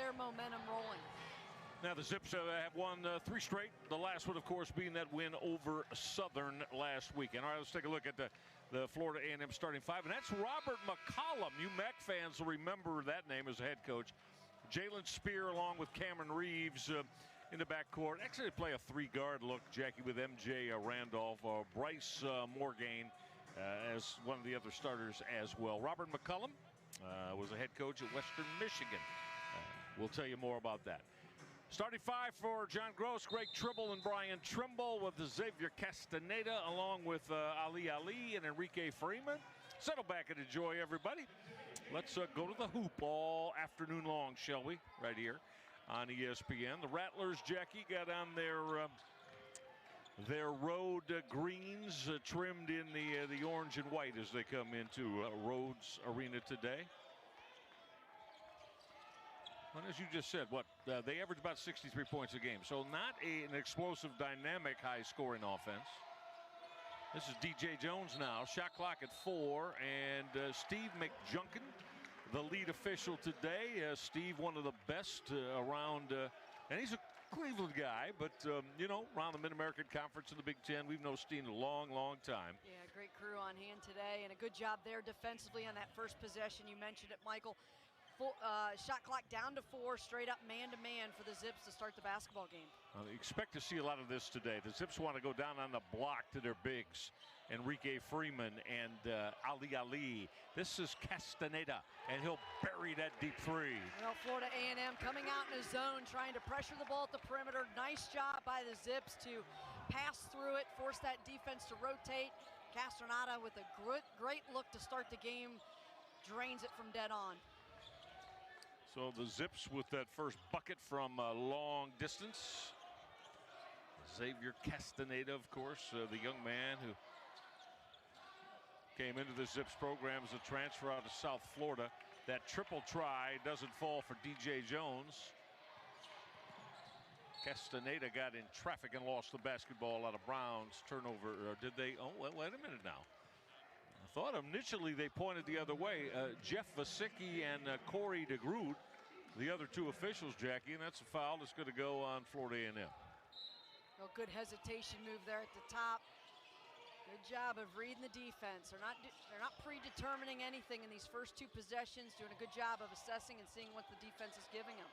their momentum rolling. Now the Zips have won 3 straight. The last one, of course, being that win over Southern last weekend. All right, let's take a look at the Florida A&M starting 5, and that's Robert McCollum. You MAC fans will remember that name as a head coach. Jalen Spear along with Cameron Reeves in the backcourt. Actually, they play a 3-guard look, Jackie, with MJ Randolph, Bryce Morgaine as one of the other starters as well. Robert McCollum was a head coach at Western Michigan. We'll tell you more about that. Starting 5 for John Gross, Greg Tribble and Brian Trimble with Xavier Castaneda along with Ali and Enrique Freeman. Settle back and enjoy, everybody. Let's go to the hoop all afternoon long, shall we? Right here on ESPN. The Rattlers, Jackie, got on their road greens trimmed in the orange and white as they come into Rhodes Arena today. And as you just said, they average about 63 points a game. So not an explosive, dynamic, high-scoring offense. This is DJ Jones now. Shot clock at 4. And Steve McJunkin, the lead official today. Steve, one of the best around. And he's a Cleveland guy, but, around the Mid-American Conference in the Big Ten, we've known Steve a long, long time. Yeah, great crew on hand today. And a good job there defensively on that first possession. You mentioned it, Michael. Shot clock down to 4, straight up man-to-man for the Zips to start the basketball game. Well, expect to see a lot of this today. The Zips want to go down on the block to their bigs, Enrique Freeman and Ali. This is Castaneda, and he'll bury that deep 3. Well, Florida A&M coming out in a zone, trying to pressure the ball at the perimeter. Nice job by the Zips to pass through it, force that defense to rotate. Castaneda with a great look to start the game, drains it from dead on. So the Zips with that first bucket from long distance. Xavier Castaneda, of course, the young man who came into the Zips program as a transfer out of South Florida. That triple try doesn't fall for DJ Jones. Castaneda got in traffic and lost the basketball out of Brown's turnover. Did they? Oh, well, wait a minute now. I thought initially they pointed the other way. Jeff Vasicki and Corey DeGroot, the other 2 officials, Jackie, and that's a foul that's going to go on Florida A&M. Well, good hesitation move there at the top. Good job of reading the defense. They're not predetermining anything in these first 2 possessions, doing a good job of assessing and seeing what the defense is giving them.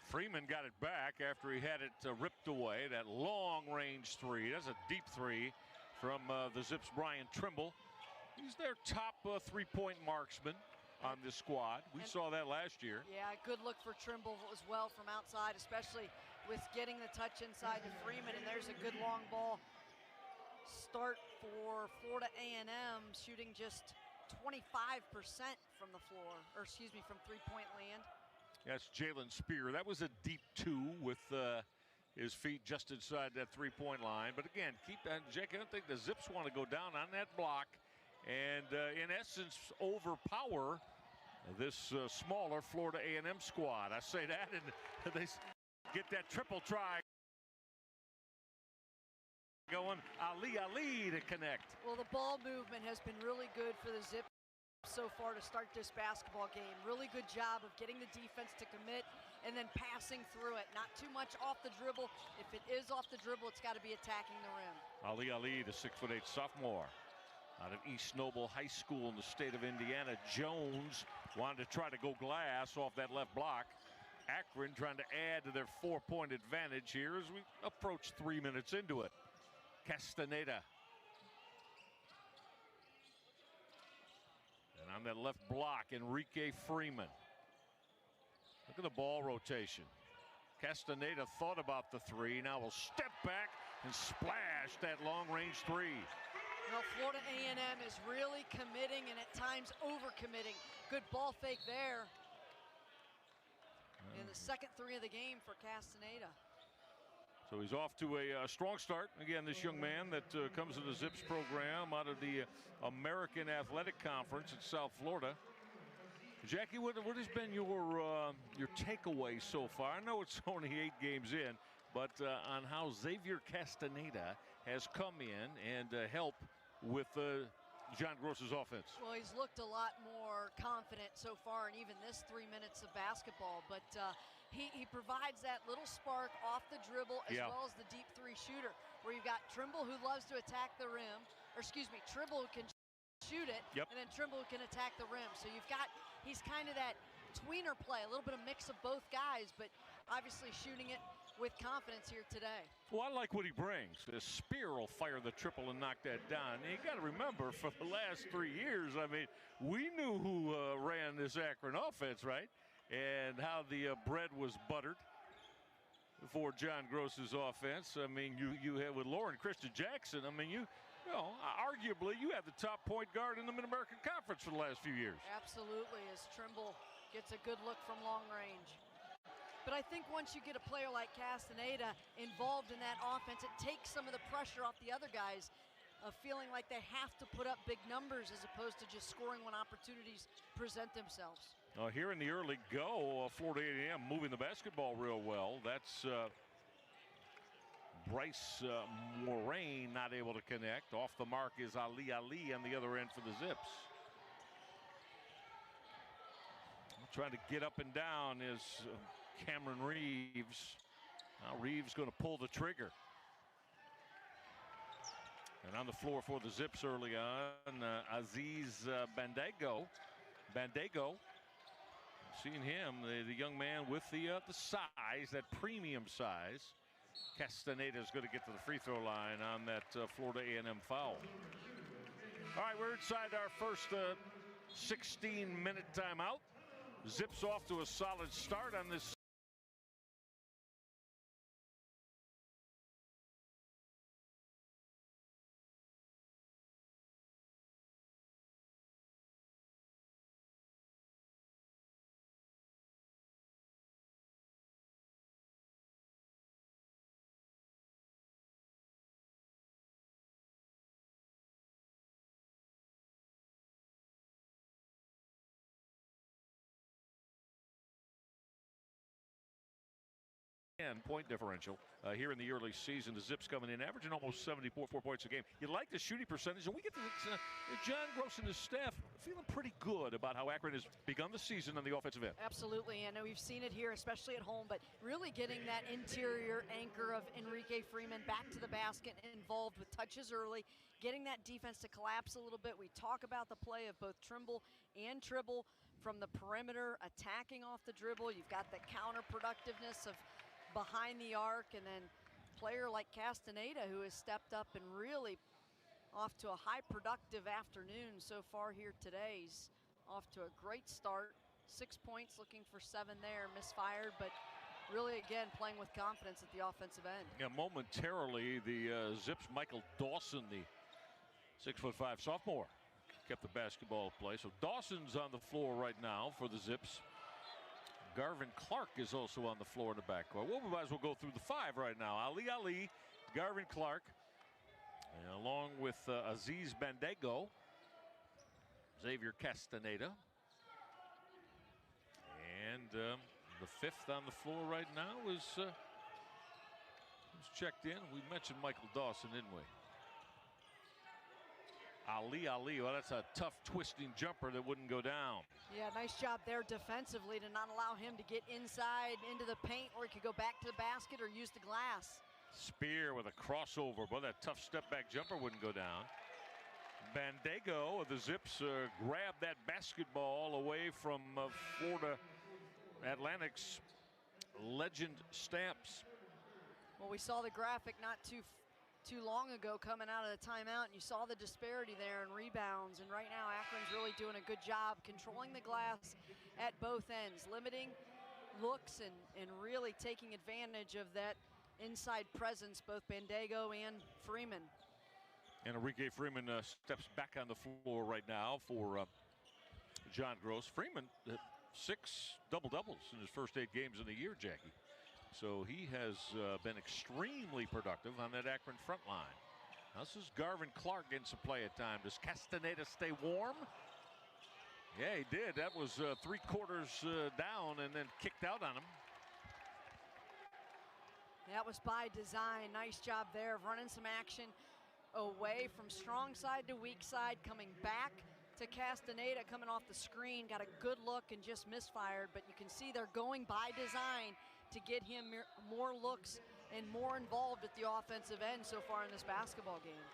Freeman got it back after he had it ripped away. That long-range 3, that's a deep 3 from the Zips' Brian Trimble. He's their top 3-point marksman on this squad. We saw that last year. Yeah, good look for Trimble as well from outside, especially with getting the touch inside to Freeman. And there's a good long ball start for Florida A&M, shooting just 25% from the floor, or excuse me, from 3-point land. That's Jalen Spear. That was a deep 2 with his feet just inside that 3-point line. But again, Jake, I don't think the Zips want to go down on that block and in essence overpower this smaller Florida A&M squad. I say that, and they get that triple try going. Ali to connect. Well, the ball movement has been really good for the Zips so far to start this basketball game. Really good job of getting the defense to commit and then passing through it. Not too much off the dribble. If it is off the dribble, it's got to be attacking the rim. Ali, the 6'8" sophomore out of East Noble High School in the state of Indiana. Jones wanted to try to go glass off that left block. Akron trying to add to their 4-point advantage here as we approach 3 minutes into it. Castaneda. And on that left block, Enrique Freeman. Look at the ball rotation. Castaneda thought about the 3. Now will step back and splash that long-range 3. Well, Florida A&M is really committing and at times over-committing. Good ball fake there. And the second 3 of the game for Castaneda. So he's off to a strong start. Again, this young man that comes to the Zips program out of the American Athletic Conference in South Florida. Jackie, what has been your takeaway so far? I know it's only 8 games in, but on how Xavier Castaneda has come in and helped with John Gross's offense. Well, he's looked a lot more confident so far, and even this 3 minutes of basketball. But he provides that little spark off the dribble as well as the deep three shooter, where you've got Trimble who loves to attack the rim, or excuse me, Trimble who can shoot it, and then Trimble who can attack the rim. So he's kind of that tweener play, a little bit of mix of both guys, but obviously shooting it with confidence here today. Well, I like what he brings. Spear will fire the triple and knock that down. And you got to remember, for the last 3 years, I mean, we knew who ran this Akron offense, right? And how the bread was buttered for John Gross's offense. I mean, you had with Lauren Krista Jackson. I mean, you know, arguably you have the top point guard in the Mid-American Conference for the last few years. Absolutely, as Trimble gets a good look from long range. But I think once you get a player like Castaneda involved in that offense, it takes some of the pressure off the other guys of feeling like they have to put up big numbers as opposed to just scoring when opportunities present themselves. Here in the early go, Florida A&M moving the basketball real well. That's Bryce Moraine not able to connect. Off the mark is Ali on the other end for the Zips. Trying to get up and down is Cameron Reeves. Now Reeves going to pull the trigger. And on the floor for the Zips early on, Aziz Bandego. Seeing him, the young man with the size, that premium size. Castaneda is going to get to the free throw line on that Florida A&M foul. All right, we're inside our first 16-minute timeout. Zips off to a solid start on this point differential here in the early season. The Zips coming in averaging almost 74 points a game. You like the shooting percentage, and we get to John Gross and his staff feeling pretty good about how Akron has begun the season on the offensive end. Absolutely, and we've seen it here, especially at home, but really getting that interior anchor of Enrique Freeman back to the basket, involved with touches early, getting that defense to collapse a little bit. We talk about the play of both Trimble and Tribble from the perimeter, attacking off the dribble. You've got the counterproductiveness of behind the arc, and then player like Castaneda, who has stepped up and really off to a high productive afternoon so far here today. He's off to a great start. 6 points, looking for 7 there, misfired, but really again playing with confidence at the offensive end. Yeah, momentarily the Zips Michael Dawson, the 6'5" sophomore, kept the basketball play. So Dawson's on the floor right now for the Zips. Garvin Clark is also on the floor in the backcourt. Well, we might as well go through the 5 right now. Ali, Garvin Clark, and along with Aziz Bandego, Xavier Castaneda. And the 5th on the floor right now is who's checked in. We mentioned Michael Dawson, didn't we? Ali, well, that's a tough twisting jumper that wouldn't go down. Yeah, nice job there defensively to not allow him to get inside into the paint, or he could go back to the basket or use the glass. Spear with a crossover, but that tough step back jumper wouldn't go down. Bandego of the Zips grabbed that basketball away from Florida Atlantic's legend Stamps. Well, we saw the graphic not too long ago coming out of the timeout, and you saw the disparity there in rebounds, and right now Akron's really doing a good job controlling the glass at both ends, limiting looks and really taking advantage of that inside presence, both Bandego and Freeman. And Enrique Freeman steps back on the floor right now for John Gross. Freeman 6 double-doubles in his first 8 games in the year, Jackie. So he has been extremely productive on that Akron front line. Now this is Garvin Clark getting some play at time. Does Castaneda stay warm? Yeah, he did. That was 3/4 down and then kicked out on him. That was by design. Nice job there of running some action away from strong side to weak side, coming back to Castaneda coming off the screen, got a good look and just misfired, but you can see they're going by design to get him more looks and more involved at the offensive end so far in this basketball game.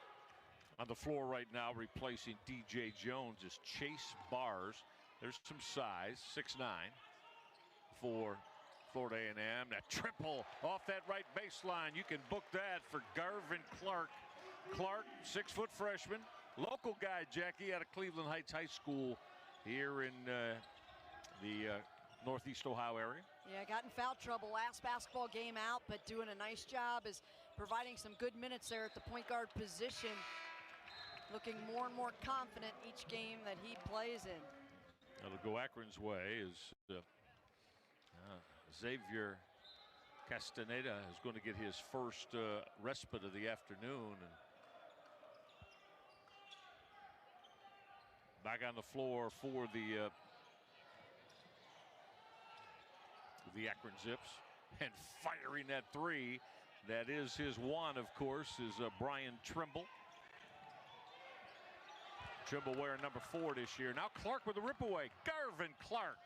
On the floor right now, replacing DJ Jones is Chase Bars. There's some size, 6'9", for Florida A&M. That triple off that right baseline. You can book that for Garvin Clark. Clark, 6-foot freshman, local guy, Jackie, out of Cleveland Heights High School here in the Northeast Ohio area. Yeah, got in foul trouble last basketball game out, but doing a nice job is providing some good minutes there at the point guard position. Looking more and more confident each game that he plays in. That'll go Akron's way as Xavier Castaneda is going to get his first respite of the afternoon. And back on the floor for the Akron Zips, and firing that three. That is his one, of course, is Brian Trimble. Trimble wearing number 4 this year. Now Clark with a rip away. Garvin Clark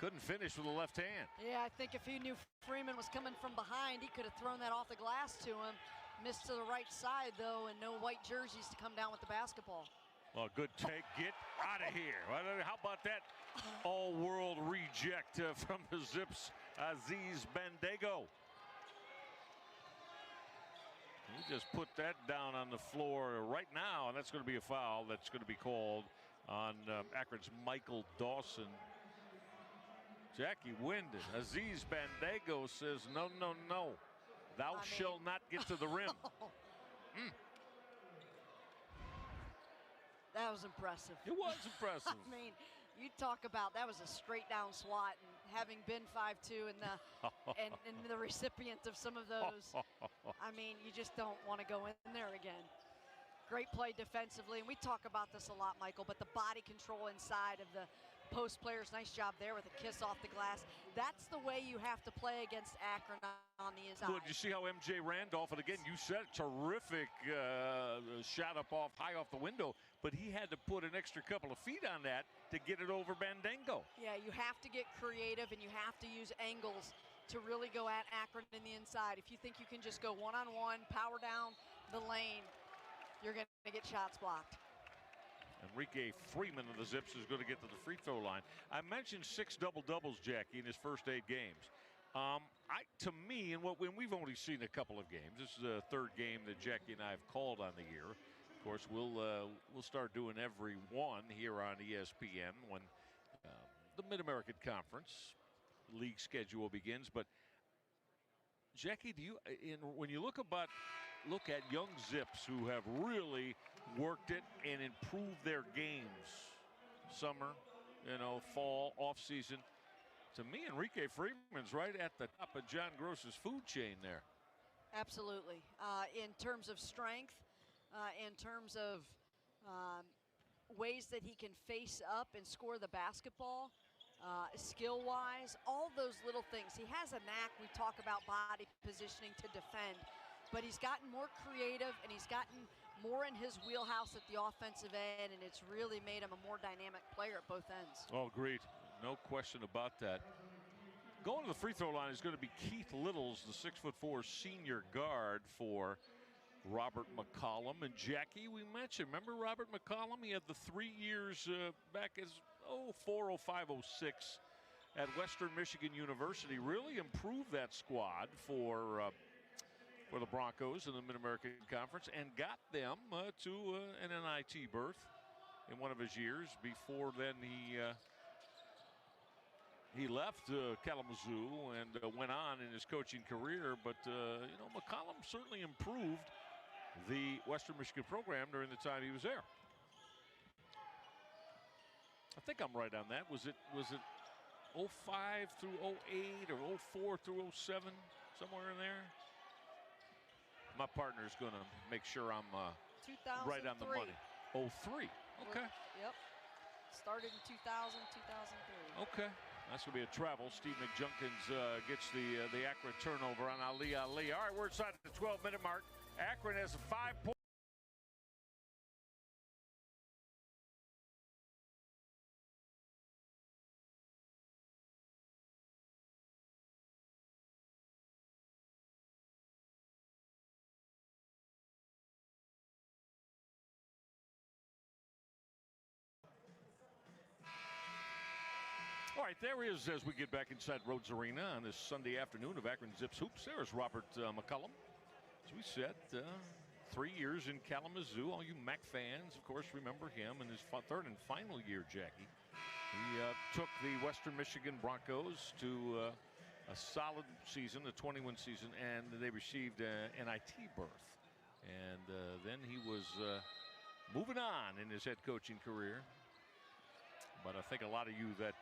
couldn't finish with the left hand. Yeah, I think if he knew Freeman was coming from behind, he could have thrown that off the glass to him. Missed to the right side, though, and no white jerseys to come down with the basketball. Well, good take. Get out of here. How about that all-world reject from the Zips, Aziz Bandego. He just put that down on the floor right now, and that's going to be a foul that's going to be called on Akron's Michael Dawson. Jackie Wyndon. Aziz Bandego says, no, no, no. Thou shalt not get to the rim. That was impressive. It was impressive. I mean, you talk about that was a straight down swat, and having been 5'2" and the recipient of some of those, I mean, you just don't want to go in there again. Great play defensively, and we talk about this a lot, Michael, but the body control inside of the post players, nice job there with a kiss off the glass. That's the way you have to play against Akron on the inside. Good. You see how MJ Randolph, and again, you said terrific shot up high off the window, but he had to put an extra couple of feet on that to get it over Bandengo. Yeah, you have to get creative, and you have to use angles to really go at Akron in the inside. If you think you can just go one-on-one, power down the lane, you're going to get shots blocked. Enrique Freeman of the Zips is going to get to the free throw line. I mentioned 6 double-doubles, Jackie, in his first 8 games. To me, and we've only seen a couple of games. This is the 3rd game that Jackie and I have called on the year. Of course, we'll start doing every one here on ESPN when the Mid-American Conference league schedule begins. But Jackie, when you look at young Zips who have really worked it and improved their games, summer, fall, off season, to me, Enrique Freeman's right at the top of John Gross's food chain there. Absolutely. In terms of strength, in terms of ways that he can face up and score the basketball, skill-wise, all those little things. He has a knack. We talk about body positioning to defend, but he's gotten more creative and he's gotten more in his wheelhouse at the offensive end, and it's really made him a more dynamic player at both ends. Oh, agreed. No question about that. Going to the free throw line is going to be Keith Littles, the 6'4" senior guard for Robert McCollum. And Jackie, we mentioned, remember Robert McCollum? He had the 3 years back as 04, 05, 06 at Western Michigan University. Really improved that squad for the Broncos in the Mid-American Conference and got them to an NIT berth in one of his years. Before then, he left Kalamazoo and went on in his coaching career. But McCollum certainly improved the Western Michigan program during the time he was there. I think I'm right on that. Was it 05 through 08 or 04 through 07, somewhere in there? My partner is going to make sure I'm right on the money. 03. Okay. Yep. Started in 2000, 2003. Okay. That's going to be a travel. Steve McJunkins gets the Akron turnover on Ali Ali. All right, we're inside the 12-minute mark. Akron has a 5-point right, there is, as we get back inside Rhodes Arena on this Sunday afternoon of Akron Zips Hoops, there's Robert McCullum. As we said, 3 years in Kalamazoo. All you MAC fans, of course, remember him in his third and final year, Jackie. He took the Western Michigan Broncos to a solid season, a 21 season, and they received an IT berth. And then he was moving on in his head coaching career. But I think a lot of you that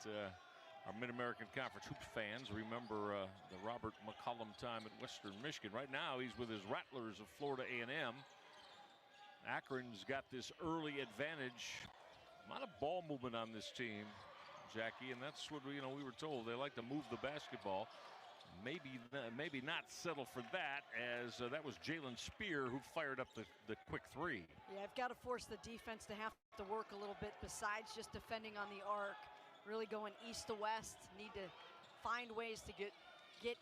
are Mid-American Conference hoops fans remember the Robert McCullum time at Western Michigan. Right now, he's with his Rattlers of Florida A&M. Akron's got this early advantage. A lot of ball movement on this team, Jackie, and that's what we were told. They like to move the basketball. Maybe not settle for that, as that was Jalen Spear who fired up the quick three. Yeah, I've got to force the defense to have to work a little bit besides just defending on the arc. Really going east to west. Need to find ways to get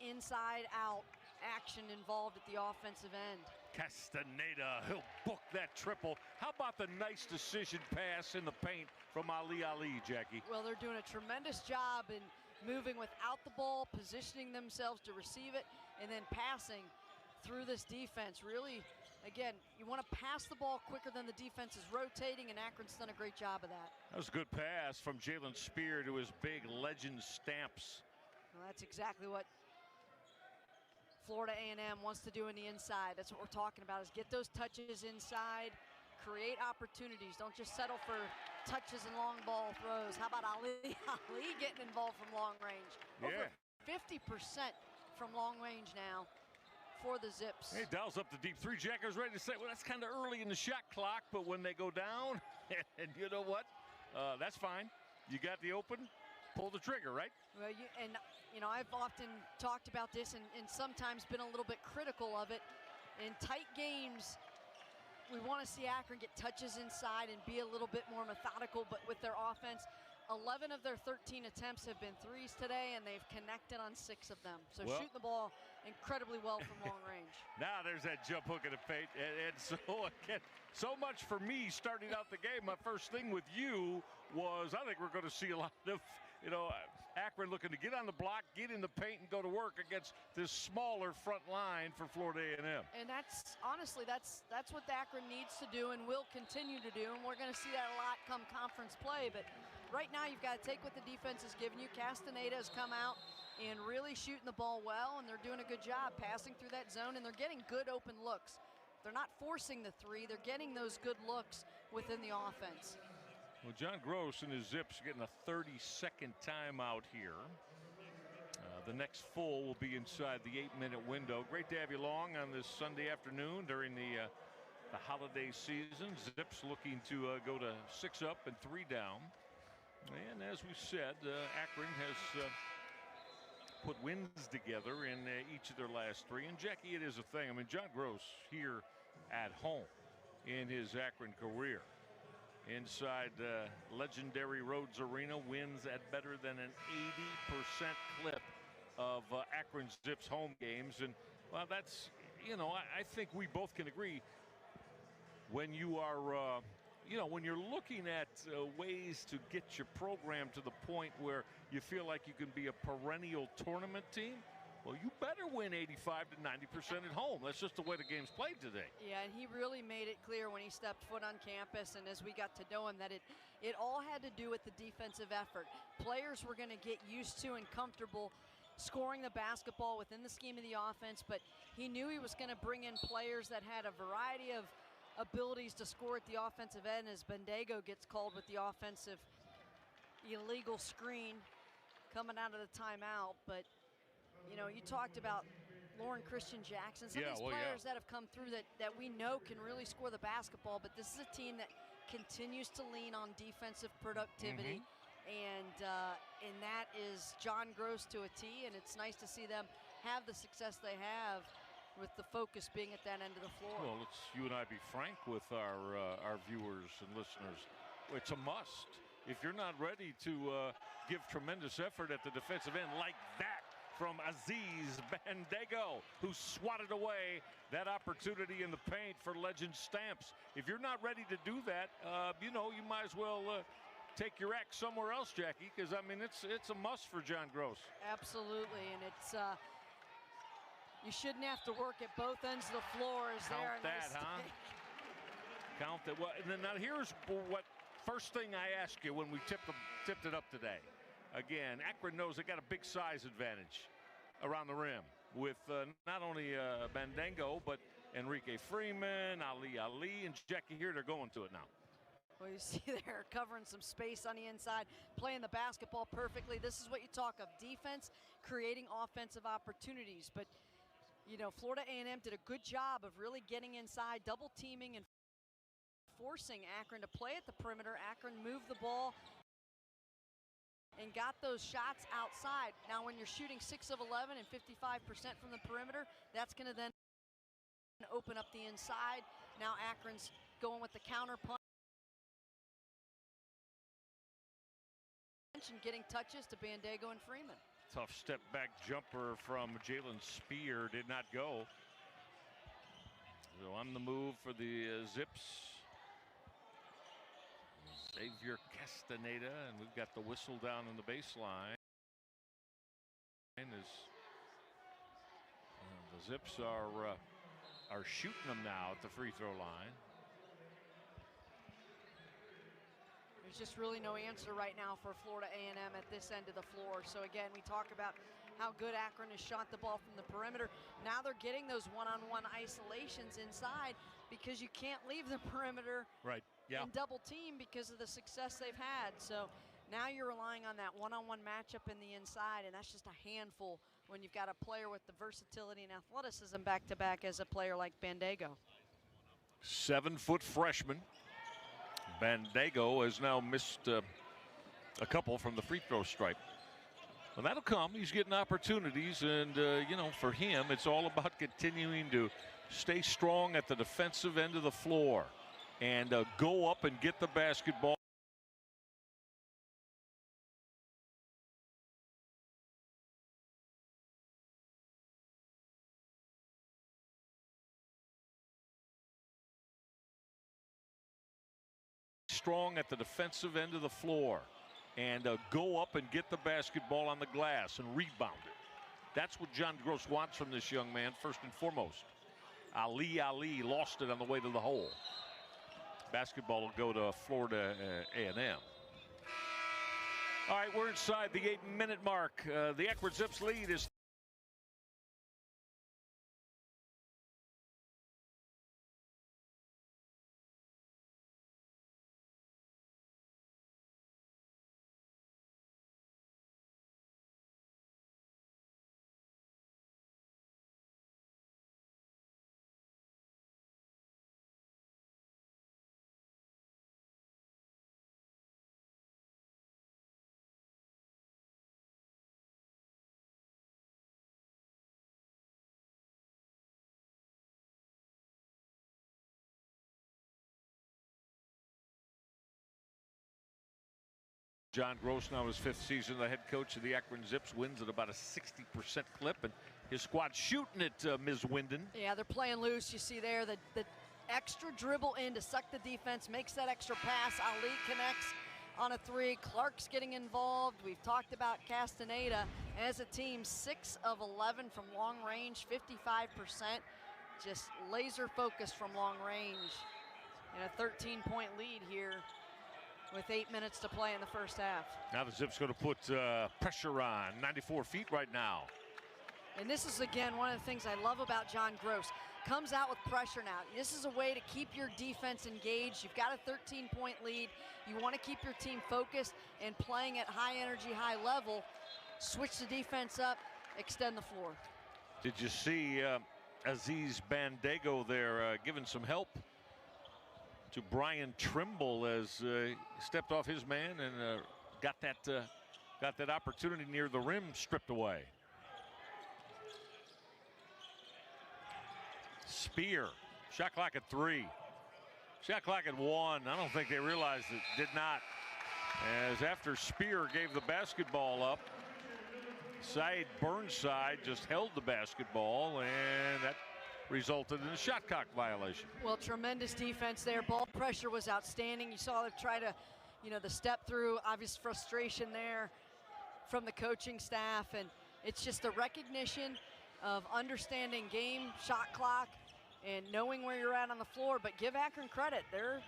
inside out action involved at the offensive end. Castaneda, he'll book that triple. How about the nice decision pass in the paint from Ali, Jackie? Well, they're doing a tremendous job in moving without the ball, positioning themselves to receive it, and then passing through this defense. Really, again, you want to pass the ball quicker than the defense is rotating, and Akron's done a great job of that. That was a good pass from Jalen Spear to his big legend Stamps. Well, that's exactly what Florida A&M wants to do in the inside. That's what we're talking about, is get those touches inside, create opportunities. Don't just settle for touches and long ball throws. How about Ali getting involved from long range? Over 50% from long range now for the Zips. He dials up the deep three. Jacker's ready to say, well, that's kind of early in the shot clock, but when they go down, and you know what? That's fine. You got the open, pull the trigger, right? Well, I've often talked about this and sometimes been a little bit critical of it. In tight games, we want to see Akron get touches inside and be a little bit more methodical, but with their offense, 11 of their 13 attempts have been threes today, and they've connected on 6 of them. So shooting the ball incredibly well from long range. Now there's that jump hook in the paint. And so, again, so much for me starting out the game. My first thing with you was I think we're going to see a lot of, Akron looking to get on the block, get in the paint, and go to work against this smaller front line for Florida A&M. And that's, honestly, that's what Akron needs to do and will continue to do, and we're going to see that a lot come conference play. But right now you've got to take what the defense is giving you. Castaneda has come out and really shooting the ball well, and they're doing a good job passing through that zone, and they're getting good open looks. They're not forcing the three. They're getting those good looks within the offense. Well, John Gross and his Zips getting a 30-second timeout here. The next full will be inside the 8-minute window. Great to have you along on this Sunday afternoon during the holiday season. Zips looking to go to 6 up and 3 down. And as we said, Akron has put wins together in each of their last 3. And Jackie, it is a thing. I mean, John Gross here at home in his Akron career, inside legendary Rhodes Arena, wins at better than an 80% clip of Akron Zips home games. And well, that's, I think we both can agree, when you are when you're looking at ways to get your program to the point where you feel like you can be a perennial tournament team, well, you better win 85 to 90% at home. That's just the way the game's played today. Yeah, and he really made it clear when he stepped foot on campus and as we got to know him that it all had to do with the defensive effort. Players were going to get used to and comfortable scoring the basketball within the scheme of the offense, but he knew he was going to bring in players that had a variety of abilities to score at the offensive end, as Bendago gets called with the offensive illegal screen coming out of the timeout. But you talked about Lauren Christian Jackson, some of these players that have come through that we know can really score the basketball, but this is a team that continues to lean on defensive productivity. And that is John Gross to a T, and it's nice to see them have the success they have with the focus being at that end of the floor. Well, let's you and I be frank with our viewers and listeners. It's a must. If you're not ready to give tremendous effort at the defensive end like that from Aziz Bandago, who swatted away that opportunity in the paint for legend Stamps. If you're not ready to do that, you might as well take your act somewhere else, Jackie, because, I mean, it's a must for John Gross. Absolutely, and it's you shouldn't have to work at both ends of the floor. Count that, huh? Count that. Well, and then now here's what first thing I ask you when we tipped it up today. Again, Akron knows they got a big size advantage around the rim with not only Bandango, but Enrique Freeman, Ali, and Jackie here. They're going to it now. Well, you see they're covering some space on the inside, playing the basketball perfectly. This is what you talk of, defense, creating offensive opportunities. But, you know, Florida A&M did a good job of really getting inside, double teaming and forcing Akron to play at the perimeter. Akron moved the ball and got those shots outside. Now, when you're shooting 6 of 11 and 55% from the perimeter, that's going to then open up the inside. Now Akron's going with the counter punch and getting touches to Bandago and Freeman. Tough step back jumper from Jalen Spear did not go. So on the move for the Zips. Xavier Castaneda, and we've got the whistle down on the baseline. And the Zips are shooting them now at the free throw line. There's just really no answer right now for Florida A&M at this end of the floor. So again, we talk about how good Akron has shot the ball from the perimeter. Now they're getting those one-on-one isolations inside because you can't leave the perimeter in double team because of the success they've had. So now you're relying on that one-on-one matchup in the inside, and that's just a handful when you've got a player with the versatility and athleticism back-to-back as a player like Bandago. 7-foot freshman. Bandago has now missed a couple from the free throw stripe. Well, that'll come. He's getting opportunities, and you know, for him, it's all about continuing to stay strong at the defensive end of the floor and go up and get the basketball. Strong at the defensive end of the floor and go up and get the basketball on the glass and rebound it. That's what John Gross wants from this young man, first and foremost. Ali lost it on the way to the hole. Basketball will go to Florida A&M. All right, we're inside the 8-minute mark. The Akron Zips lead is John Gross, now his 5th season, the head coach of the Akron Zips, wins at about a 60% clip, and his squad shooting it, Ms. Winden. Yeah, they're playing loose. You see there the extra dribble in to suck the defense, makes that extra pass. Ali connects on a 3. Clark's getting involved. We've talked about Castaneda as a team, 6 of 11 from long range, 55%. Just laser focused from long range. And a 13-point lead here with 8 minutes to play in the first half. Now the Zips going to put pressure on. 94 feet right now. And this is, again, one of the things I love about John Gross. Comes out with pressure now. This is a way to keep your defense engaged. You've got a 13-point lead. You want to keep your team focused and playing at high energy, high level. Switch the defense up, extend the floor. Did you see Aziz Bandago there giving some help to Brian Trimble as he stepped off his man and got that opportunity near the rim stripped away. Spear, shot clock at 3. Shot clock at 1. I don't think they realized it. Did not. As after Spear gave the basketball up, Said Burnside just held the basketball, and that resulted in a shot clock violation. Well, tremendous defense there. Ball pressure was outstanding. You saw them try to, you know, the step through, obvious frustration there from the coaching staff, and it's just a recognition of understanding game, shot clock, and knowing where you're at on the floor. But give Akron credit, they're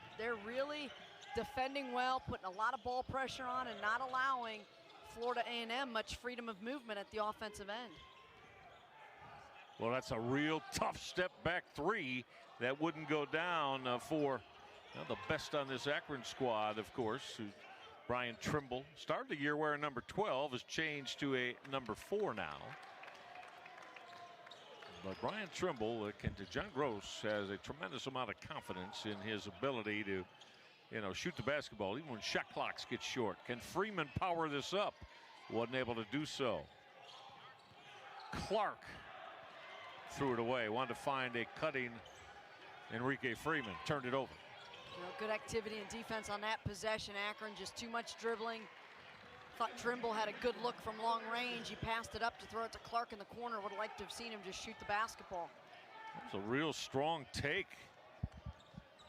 really defending well, putting a lot of ball pressure on, and not allowing Florida A&M much freedom of movement at the offensive end. Well, that's a real tough step back three that wouldn't go down for the best on this Akron squad, of course, who Brian Trimble. Started the year wearing number 12, has changed to a number 4 now. But Brian Trimble, John Gross has a tremendous amount of confidence in his ability to, shoot the basketball, even when shot clocks get short. Can Freeman power this up? Wasn't able to do so. Clark threw it away. Wanted to find a cutting Enrique Freeman. Turned it over. Good activity and defense on that possession. Akron just too much dribbling. Thought Trimble had a good look from long range. He passed it up to throw it to Clark in the corner. Would have liked to have seen him just shoot the basketball. That was a real strong take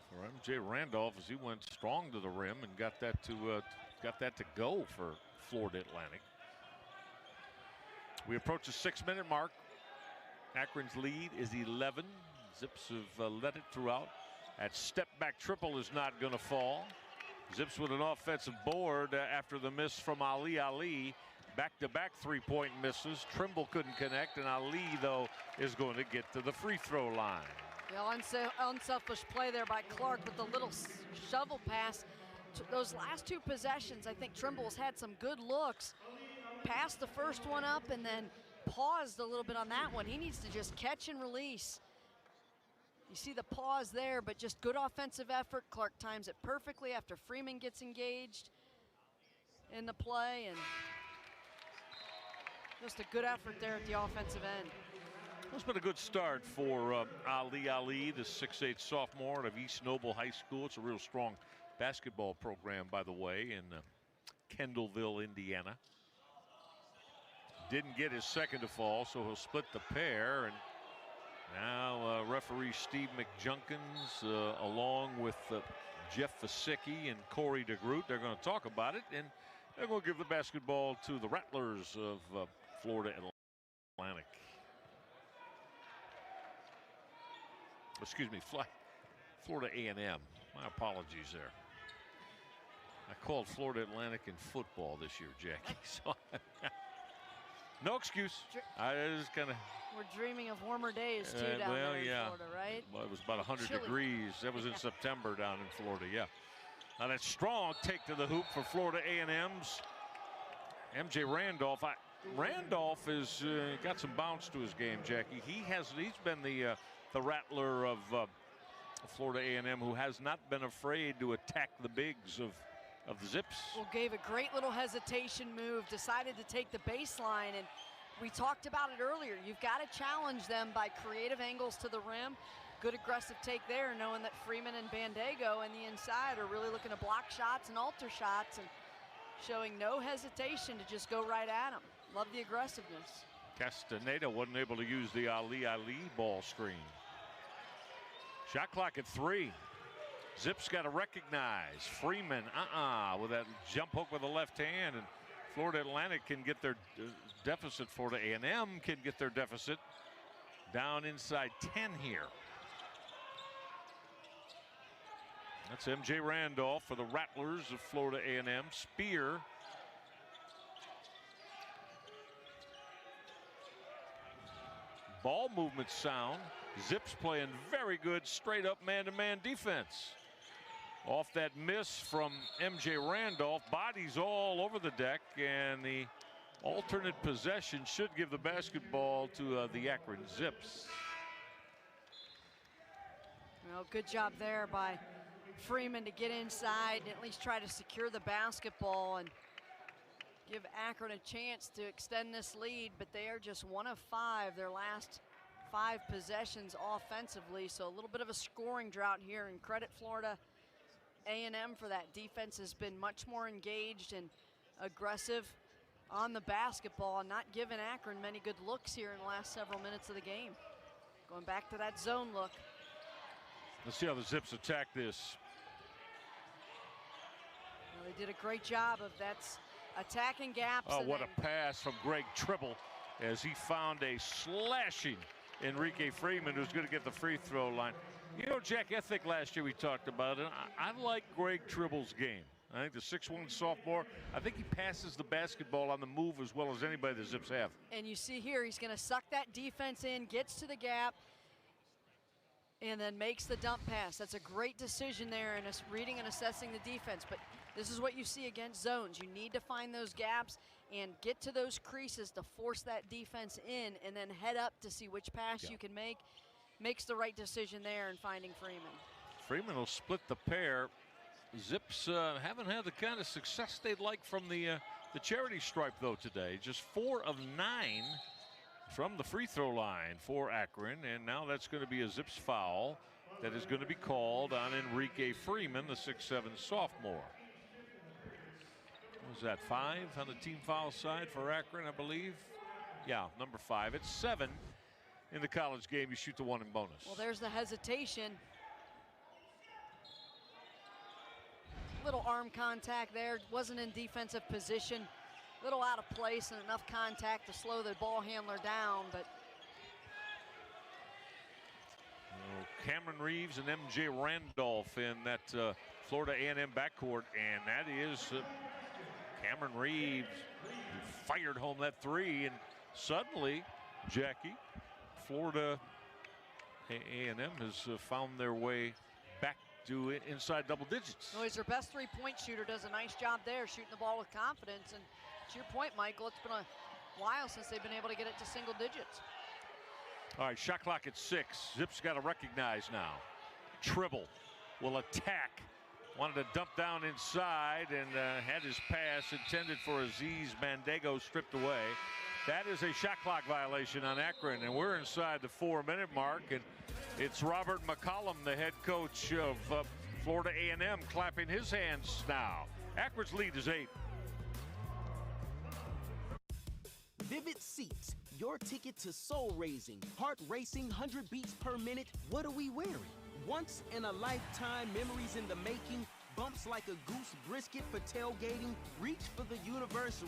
for MJ Randolph as he went strong to the rim and got that to go for Florida Atlantic. We approach the 6-minute mark. Akron's lead is 11. Zips have led it throughout. That step back triple is not going to fall. Zips with an offensive board after the miss from Ali. Back-to-back three-point misses. Trimble couldn't connect, and Ali, though, is going to get to the free throw line. Yeah, unselfish play there by Clark with the little shovel pass. Those last two possessions, I think Trimble's had some good looks. Passed the first one up and then paused a little bit on that one. He needs to just catch and release. You see the pause there, but just good offensive effort. Clark times it perfectly after Freeman gets engaged in the play, and just a good effort there at the offensive end. It's been a good start for Ali, the 6'8" sophomore out of East Noble High School. It's a real strong basketball program, by the way, in Kendallville, Indiana. Didn't get his second to fall, so he'll split the pair. And now referee Steve McJunkins along with Jeff Fasicki and Corey DeGroot, they're going to talk about it, and they're going to give the basketball to the Rattlers of Florida Atlantic. Excuse me, Florida A&M. My apologies there. I called Florida Atlantic in football this year, Jackie. So no excuse. I just kind of. We're dreaming of warmer days too down there in Florida, right? Well, it was about 100 degrees. That was in September down in Florida. Yeah. Now that strong take to the hoop for Florida A&M's MJ Randolph. Randolph has got some bounce to his game, Jackie. He's been the Rattler of Florida A&M who has not been afraid to attack the bigs of the Zips. Well, gave a great little hesitation move, decided to take the baseline, and we talked about it earlier. You've got to challenge them by creative angles to the rim. Good aggressive take there, knowing that Freeman and Bandego in the inside are really looking to block shots and alter shots, and showing no hesitation to just go right at them. Love the aggressiveness. Castaneda wasn't able to use the Ali ball screen. Shot clock at 3. Zips got to recognize Freeman with that jump hook with the left hand, and Florida Atlantic can get their deficit. Florida A&M can get their deficit down inside 10 here. That's MJ Randolph for the Rattlers of Florida A&M. Spear. Ball movement sound. Zips playing very good straight up man-to-man defense. Off that miss from MJ Randolph, bodies all over the deck, and the alternate possession should give the basketball to the Akron Zips. Well, good job there by Freeman to get inside and at least try to secure the basketball and give Akron a chance to extend this lead, but they are just 1 of 5 their last 5 possessions offensively, so a little bit of a scoring drought here, and credit Florida A&M for that. Defense has been much more engaged and aggressive on the basketball and not giving Akron many good looks here in the last several minutes of the game. Going back to that zone look. Let's see how the Zips attack this. Well, They did a great job of that's attacking gaps. Oh, and what then a pass from Greg Tribble as he found a slashing Enrique Freeman, who's going to get the free throw line. You know, Jack, I think last year we talked about it. I like Greg Tribble's game. I think the 6'1" sophomore, I think he passes the basketball on the move as well as anybody the Zips have. And you see here, he's going to suck that defense in, gets to the gap, and then makes the dump pass. That's a great decision there in reading and assessing the defense. But this is what you see against zones. You need to find those gaps and get to those creases to force that defense in, and then head up to see which pass you can make. Makes the right decision there in finding Freeman. Freeman will split the pair. Zips haven't had the kind of success they'd like from the charity stripe, though, today. Just 4 of 9 from the free throw line for Akron, and now that's going to be a Zips foul that is going to be called on Enrique Freeman, the 6'7" sophomore. What was that, 5 on the team foul side for Akron, I believe? Yeah, number 5. It's 7 in the college game. You shoot the 1 in bonus. Well, there's the hesitation. Little arm contact there, wasn't in defensive position, little out of place, and enough contact to slow the ball handler down. But Cameron Reeves and MJ Randolph in that Florida A&M backcourt, and that is Cameron Reeves, who fired home that 3, and suddenly, Jackie, Florida A&M has found their way back to inside double digits. Well, he's their best three-point shooter, does a nice job there, shooting the ball with confidence. And to your point, Michael, it's been a while since they've been able to get it to single digits. All right, shot clock at 6. Zips got to recognize now. Tribble will attack. Wanted to dump down inside and had his pass intended for Aziz Mandego stripped away. That is a shot clock violation on Akron, and we're inside the 4-minute mark, and it's Robert McCollum, the head coach of Florida A&M, clapping his hands now. Akron's lead is 8. Vivid Seats, your ticket to soul-raising, heart-racing, 100 beats per minute. What are we wearing? Once in a lifetime, memories in the making, bumps like a goose brisket for tailgating, reach for the universe.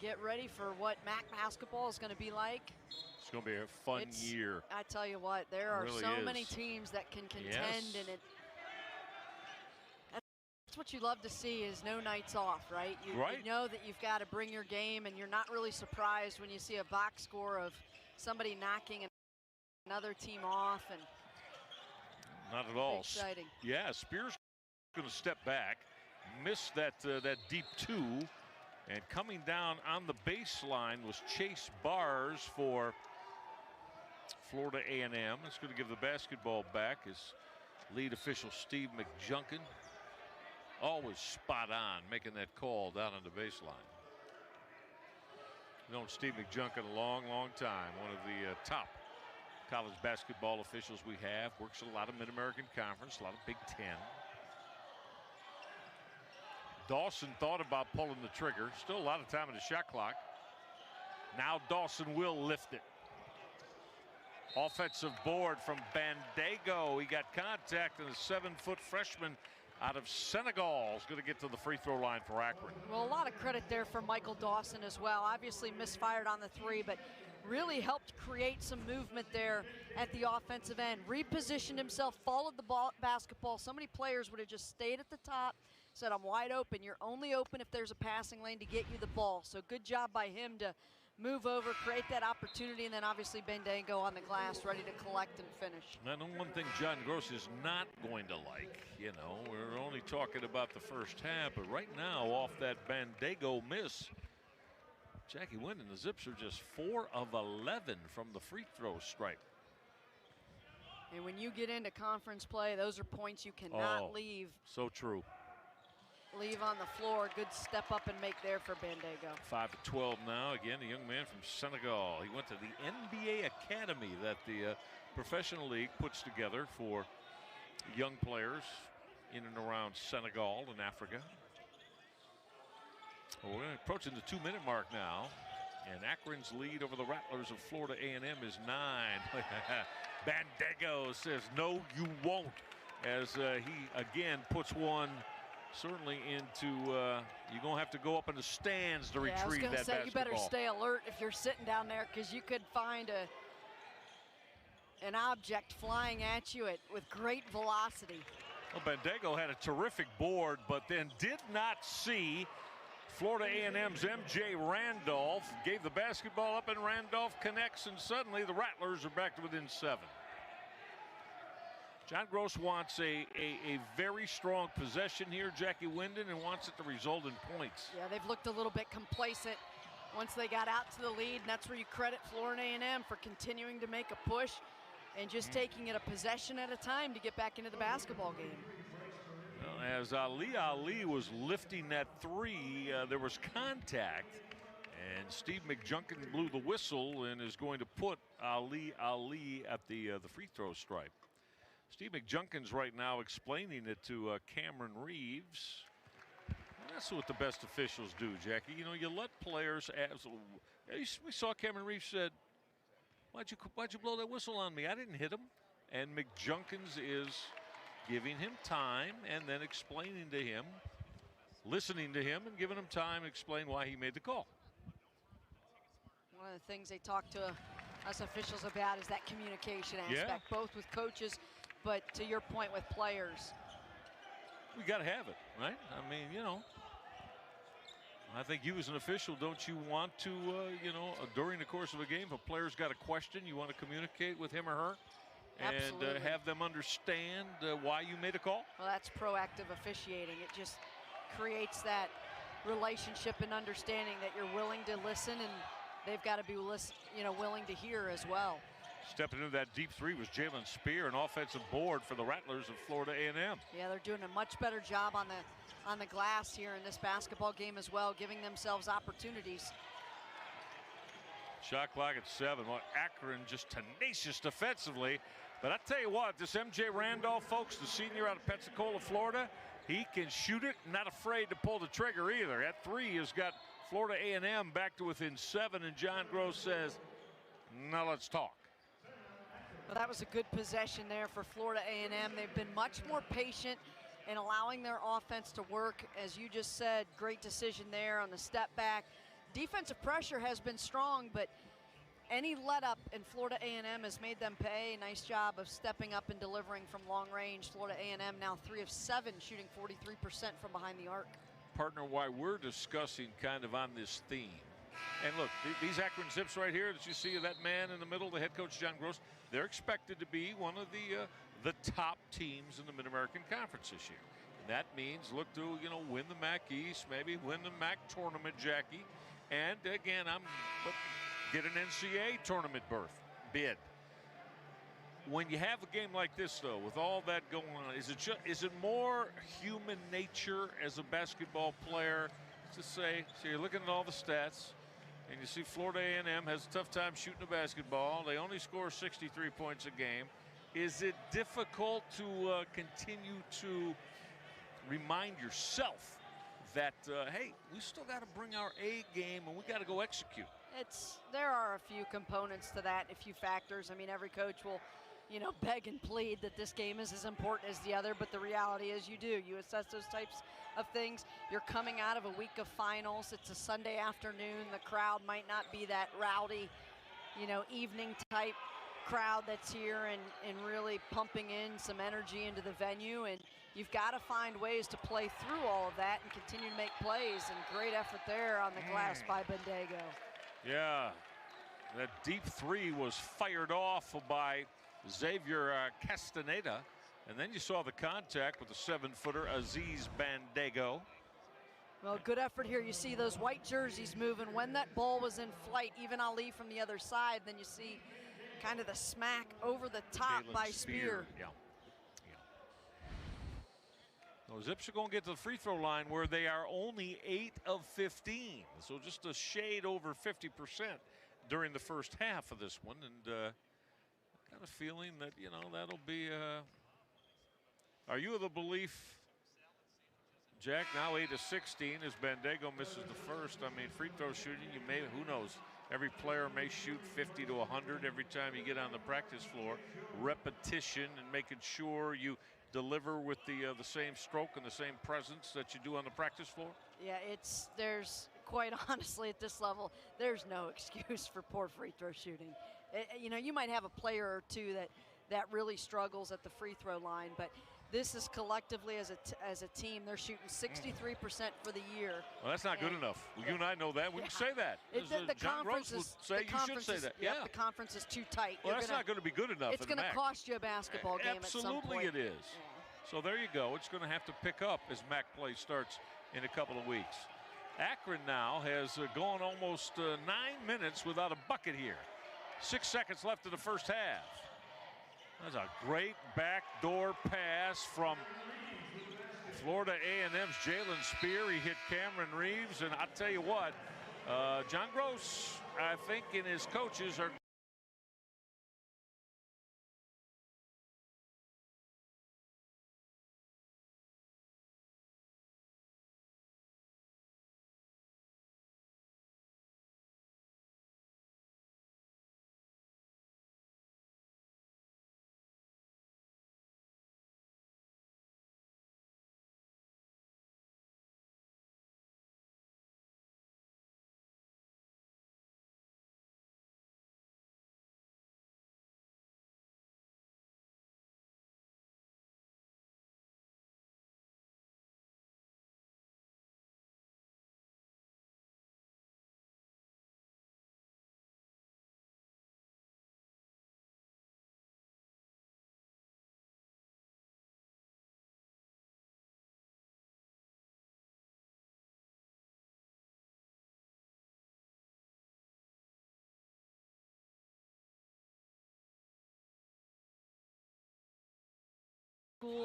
Get ready for what MAC basketball is going to be like. It's going to be a fun year. I tell you what, there are really so many teams that can contend, and that's what you love to see is no nights off, right? You know that you've got to bring your game, and you're not really surprised when you see a box score of somebody knocking another team off. And not at all. Exciting. Yeah, Spears going to step back, missed that deep 2. And coming down on the baseline was Chase Bars for Florida A&M. It's going to give the basketball back as lead official Steve McJunkin. Always spot on making that call down on the baseline. Known Steve McJunkin a long, long time. One of the top college basketball officials we have. Works a lot of Mid-American Conference, a lot of Big Ten. Dawson thought about pulling the trigger. Still a lot of time in the shot clock. Now Dawson will lift it. Offensive board from Bandego. He got contact, and the 7-foot freshman out of Senegal is going to get to the free throw line for Akron. Well, a lot of credit there for Michael Dawson as well. Obviously misfired on the 3, but really helped create some movement there at the offensive end. Repositioned himself, followed the basketball. So many players would have just stayed at the top, said, I'm wide open. You're only open if there's a passing lane to get you the ball. So good job by him to move over, create that opportunity, and then obviously Bandago on the glass, ready to collect and finish. I know one thing John Gross is not going to like. You know, we're only talking about the first half, but right now, off that Bandago miss, Jackie Wyndon, the Zips are just 4 of 11 from the free throw stripe. And when you get into conference play, those are points you cannot leave. So true. Leave on the floor. Good step up and make there for Bandago. 5 of 12 now. Again, a young man from Senegal. He went to the NBA Academy that the professional league puts together for young players in and around Senegal and Africa. Well, we're approaching the 2-minute mark now. And Akron's lead over the Rattlers of Florida A&M is 9. Bandago says, no, you won't. As he, again, puts one certainly into, you're going to have to go up in the stands to retrieve that basketball. I was going to say, you better stay alert if you're sitting down there, because you could find an object flying at you with great velocity. Well, Bandago had a terrific board, but then did not see Florida A&M's MJ Randolph. Gave the basketball up, and Randolph connects, and suddenly the Rattlers are back to within 7. John Gross wants a very strong possession here, Jackie Wyndon, and wants it to result in points. Yeah, they've looked a little bit complacent once they got out to the lead, and that's where you credit Florida A&M for continuing to make a push and just taking it a possession at a time to get back into the basketball game. Well, as Ali was lifting that 3, there was contact, and Steve McJunkin blew the whistle and is going to put Ali at the free throw stripe. Steve McJunkin's right now explaining it to Cameron Reeves. That's what the best officials do, Jackie. You know, you let players we saw Cameron Reeves said, why'd you blow that whistle on me? I didn't hit him. And McJunkins is giving him time and then explaining to him, listening to him and giving him time to explain why he made the call. One of the things they talk to us officials about is that communication aspect, both with coaches, but to your point, with players. We got to have it, right? I mean, you know, I think you as an official, don't you want to, you know, during the course of a game, if a player's got a question, you want to communicate with him or her? Absolutely. And have them understand why you made a call? Well, that's proactive officiating. It just creates that relationship and understanding that you're willing to listen, and they've got to be willing to hear as well. Stepping into that deep 3 was Jalen Spear, an offensive board for the Rattlers of Florida A&M. Yeah, they're doing a much better job on the glass here in this basketball game as well, giving themselves opportunities. Shot clock at 7. Well, Akron just tenacious defensively. But I tell you what, this MJ Randolph, folks, the senior out of Pensacola, Florida, he can shoot it, not afraid to pull the trigger either. That 3 has got Florida A&M back to within 7, and John Gross says, now let's talk. Well, that was a good possession there for Florida A&M. They've been much more patient in allowing their offense to work. As you just said, great decision there on the step back. Defensive pressure has been strong, but any let up in Florida A&M has made them pay. Nice job of stepping up and delivering from long range. Florida A&M now 3 of 7, shooting 43% from behind the arc. Partner, why we're discussing kind of on this theme. And look, these Akron Zips right here that you see, that man in the middle, the head coach John Gross, they're expected to be one of the top teams in the Mid-American Conference this year. And that means look to, you know, win the MAC East, maybe win the MAC tournament, Jackie. And again, get an NCAA tournament bid. When you have a game like this, though, with all that going on, is it more human nature as a basketball player to say, so you're looking at all the stats, and you see Florida A&M has a tough time shooting the basketball. They only score 63 points a game. Is it difficult to continue to remind yourself that, hey, we still got to bring our A game and we got to go execute? There are a few components to that, a few factors. I mean, every coach will, you know, beg and plead that this game is as important as the other, but the reality is you do. You assess those types of things. You're coming out of a week of finals. It's a Sunday afternoon. The crowd might not be that rowdy, you know, evening type crowd that's here and really pumping in some energy into the venue, and you've got to find ways to play through all of that and continue to make plays, and great effort there on the glass by Bandego. Yeah, that deep three was fired off by Xavier Castaneda, and then you saw the contact with the 7-footer Aziz Bandego. Well, good effort here. You see those white jerseys moving. When that ball was in flight, even Ali from the other side, then you see kind of the smack over the top by Spear. Yeah. Well, Zips are going to get to the free throw line where they are only 8 of 15. So just a shade over 50% during the first half of this one. And got a feeling that, you know, that'll be. Are you of the belief, Jack, now 8 of 16 as Bandego misses the first? I mean, free throw shooting, you may, who knows? Every player may shoot 50 to 100 every time you get on the practice floor. Repetition and making sure you deliver with the same stroke and the same presence that you do on the practice floor? Yeah, there's quite honestly at this level, there's no excuse for poor free throw shooting. You know, you might have a player or two that really struggles at the free throw line, but this is collectively as a team, they're shooting 63% for the year. Well, that's not good enough. Well, you and I know that. We can say that. The John conference Gross is, would say you should say that. Yeah, the conference is too tight. Well, that's not going to be good enough. It's going to cost you a basketball game at some point. Absolutely it is. Yeah. So there you go. It's going to have to pick up as MAC play starts in a couple of weeks. Akron now has gone almost 9 minutes without a bucket here. 6 seconds left in the first half. That's a great backdoor pass from Florida A&M's Jalen Spear. He hit Cameron Reeves, and I'll tell you what, John Gross, I think, and his coaches are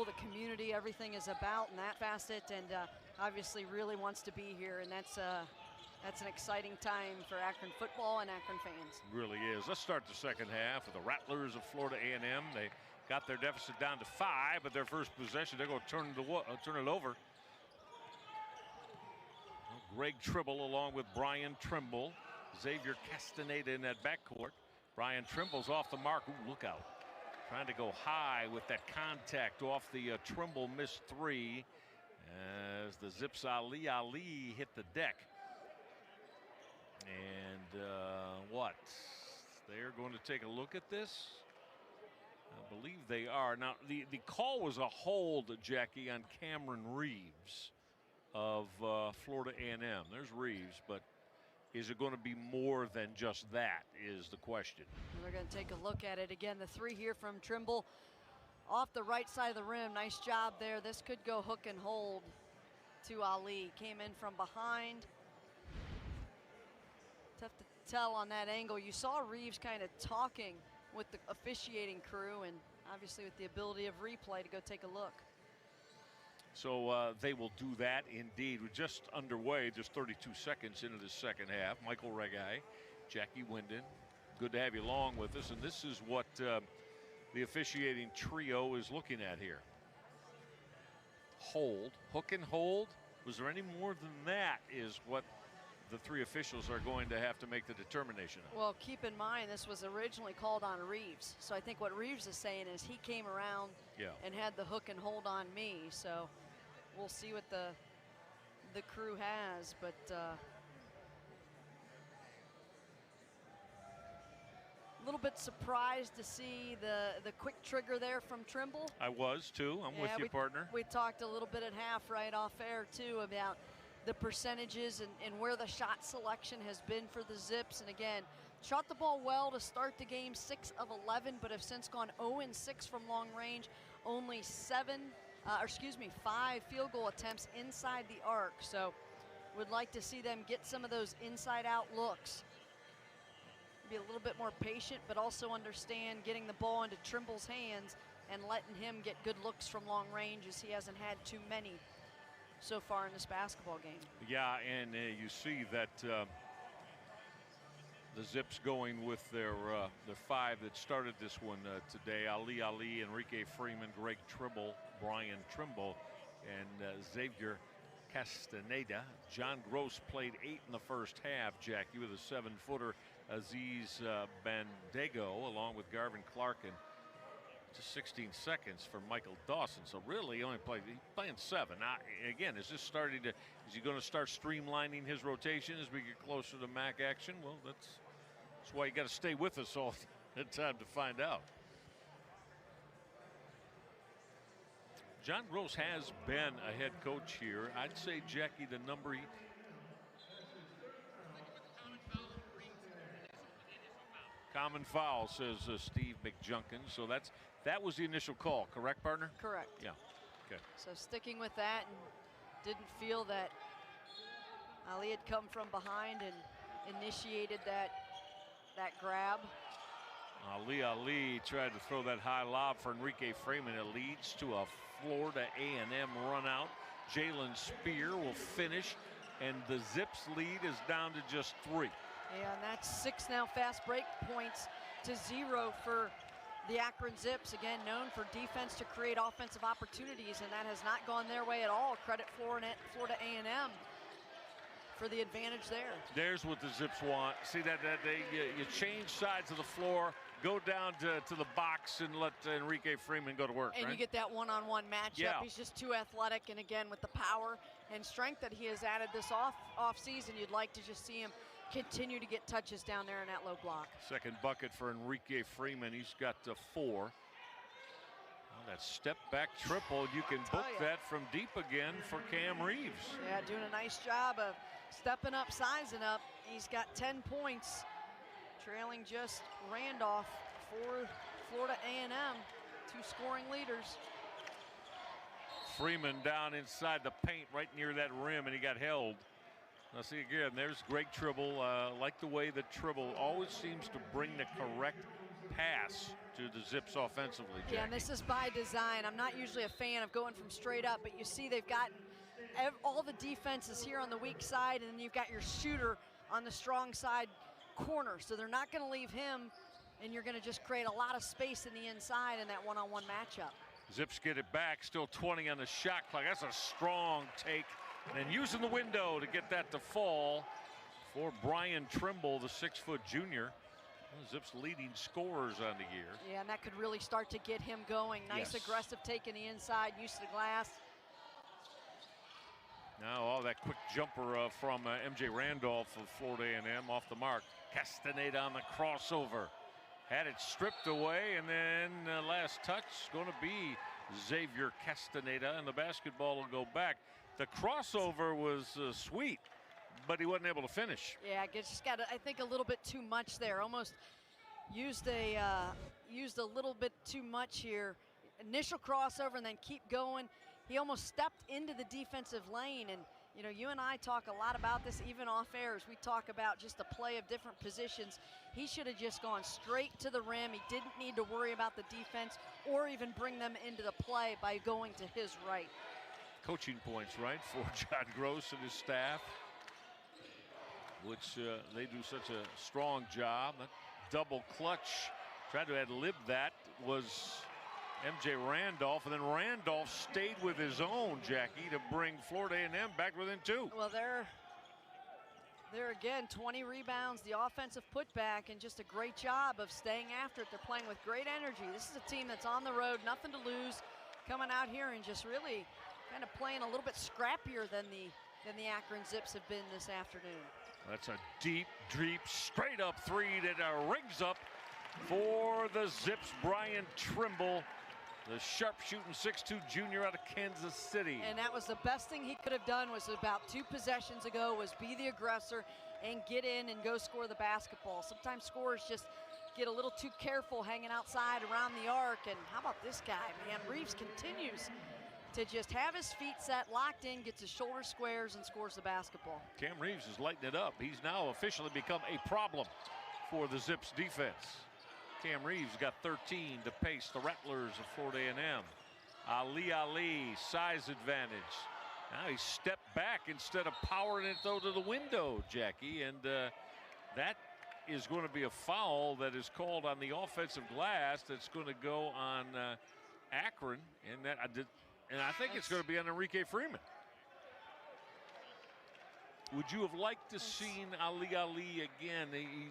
the community, everything is about in that facet, and obviously really wants to be here, and that's an exciting time for Akron football and Akron fans. It really is. Let's start the second half with the Rattlers of Florida A&M. They got their deficit down to 5, but their first possession, they're going to turn it over. Greg Tribble along with Brian Trimble. Xavier Castaneda in that backcourt. Brian Trimble's off the mark. Ooh, look out. Trying to go high with that contact off the Trimble missed 3 as the Zips Ali hit the deck. And what? They're going to take a look at this? I believe they are. Now, the call was a hold, Jackie, on Cameron Reeves of Florida A&M. There's Reeves, but is it going to be more than just that is the question. We're going to take a look at it again. The 3 here from Trimble off the right side of the rim. Nice job there. This could go hook and hold to Ali. Came in from behind. Tough to tell on that angle. You saw Reeves kind of talking with the officiating crew, and obviously with the ability of replay to go take a look. So they will do that indeed. We're just underway, just 32 seconds into the second half. Michael Regai, Jackie Winden, good to have you along with us. And this is what the officiating trio is looking at here. Hold, hook and hold. Was there any more than that is what the 3 officials are going to have to make the determination of. Well, keep in mind, this was originally called on Reeves. So I think what Reeves is saying is he came around and had the hook and hold on me. So we'll see what the crew has, but A little bit surprised to see the quick trigger there from Trimble. I was too. I'm with you, partner. We talked a little bit at half right off air too about the percentages and where the shot selection has been for the Zips. And again, shot the ball well to start the game, 6 of 11, but have since gone 0-6 from long range. Only 5 field goal attempts inside the arc. So would like to see them get some of those inside out looks. Be a little bit more patient, but also understand getting the ball into Trimble's hands and letting him get good looks from long range, as he hasn't had too many so far in this basketball game. Yeah, and you see that the Zips going with their 5 that started this one today. Ali, Enrique Freeman, Greg Tribble, Brian Trimble, and Xavier Castaneda. John Gross played 8 in the first half, Jackie, with a 7-footer. Aziz Bandego, along with Garvin Clark, and just 16 seconds for Michael Dawson. So really, he's playing 7. Now, again, is he going to start streamlining his rotation as we get closer to MAC action? Well, that's why you got to stay with us all the time to find out. John Gross has been a head coach here. I'd say, Jackie, the number common foul, says Steve McJunkin. So that was the initial call, correct, partner? Correct. Yeah. Okay. So sticking with that, and didn't feel that Ali had come from behind and initiated that grab. Ali tried to throw that high lob for Enrique Freeman. It leads to a Florida A&M run out. Jalen Spear will finish, and the Zips lead is down to just 3. Yeah, and that's 6 now fast break points to 0 for the Akron Zips. Again, known for defense to create offensive opportunities, and that has not gone their way at all. Credit Florida A&M for the advantage there. There's what the Zips want. See that you change sides of the floor, go down to the box, and let Enrique Freeman go to work. And right? You get that one-on-one matchup. Yeah. He's just too athletic, and again, with the power and strength that he has added this off season, you'd like to just see him continue to get touches down there in that low block. Second bucket for Enrique Freeman. He's got 4. Well, that step back triple, you can book that from deep again for Cam Reeves. Yeah, doing a nice job of stepping up, sizing up. He's got 10 points, trailing just Randolph for Florida A&M, 2 scoring leaders. Freeman down inside the paint right near that rim, and he got held. Now see again, there's Greg Tribble. Like the way that Tribble always seems to bring the correct pass to the Zips offensively, Jackie. Yeah, and this is by design. I'm not usually a fan of going from straight up, but you see they've gotten all the defenses here on the weak side, and then you've got your shooter on the strong side corner. So they're not going to leave him, and you're going to just create a lot of space in the inside in that one-on-one matchup. Zips get it back, still 20 on the shot clock. That's a strong take. And using the window to get that to fall for Brian Trimble, the 6-foot junior. Zips leading scorers on the year. Yeah, and that could really start to get him going. Nice aggressive take in the inside, use of the glass. Now that quick jumper from MJ Randolph of Florida A&M off the mark. Castaneda on the crossover. Had it stripped away, and then last touch going to be Xavier Castaneda, and the basketball will go back. The crossover was sweet, but he wasn't able to finish. Yeah, just got, I think, a little bit too much there. Almost used a little bit too much here. Initial crossover and then keep going. He almost stepped into the defensive lane, and you know, you and I talk a lot about this even off air as we talk about just the play of different positions. He should have just gone straight to the rim. He didn't need to worry about the defense or even bring them into the play by going to his right. Coaching points, right, for John Gross and his staff, which they do such a strong job. That double clutch, tried to ad-lib that, was MJ Randolph, and then Randolph stayed with his own, Jackie, to bring Florida A&M back within 2. Well, they're again 20 rebounds, the offensive putback, and just a great job of staying after it. They're playing with great energy. This is a team that's on the road, nothing to lose, coming out here and just really kind of playing a little bit scrappier than the Akron Zips have been this afternoon. That's a deep, straight up 3 that rings up for the Zips, Brian Trimble, the sharpshooting 6'2" junior out of Kansas City. And that was the best thing he could have done, was about 2 possessions ago, was be the aggressor and get in and go score the basketball. Sometimes scorers just get a little too careful hanging outside around the arc. And how about this guy, man? Reeves continues to just have his feet set, locked in, gets his shoulder squares, and scores the basketball. Cam Reeves is lighting it up. He's now officially become a problem for the Zips defense. Cam Reeves got 13 to pace the Rattlers of Florida A&M. Ali, size advantage. Now he stepped back instead of powering it though to the window, Jackie, and that is going to be a foul that is called on the offensive glass. That's going to go on Akron, and I think it's going to be on Enrique Freeman. Would you have liked to seen Ali again? He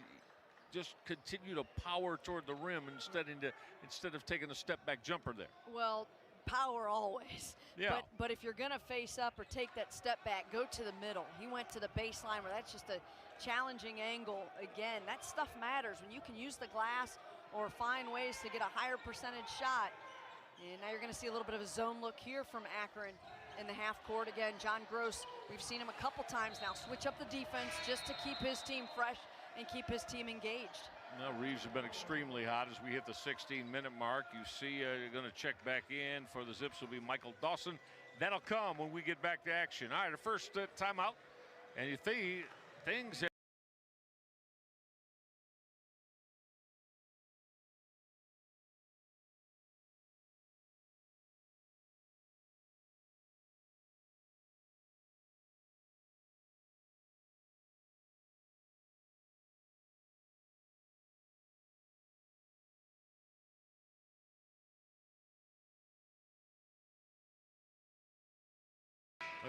just continue to power toward the rim instead of taking a step back jumper there. Well, power always. Yeah. But if you're going to face up or take that step back, go to the middle. He went to the baseline where that's just a challenging angle. Again, that stuff matters when you can use the glass or find ways to get a higher percentage shot. And now you're going to see a little bit of a zone look here from Akron in the half court. Again, John Gross, we've seen him a couple times now switch up the defense just to keep his team fresh and keep his team engaged. Now Reeves have been extremely hot as we hit the 16-minute mark. You see you're going to check back in for the Zips will be Michael Dawson. That'll come when we get back to action. All right, our first timeout. And you see things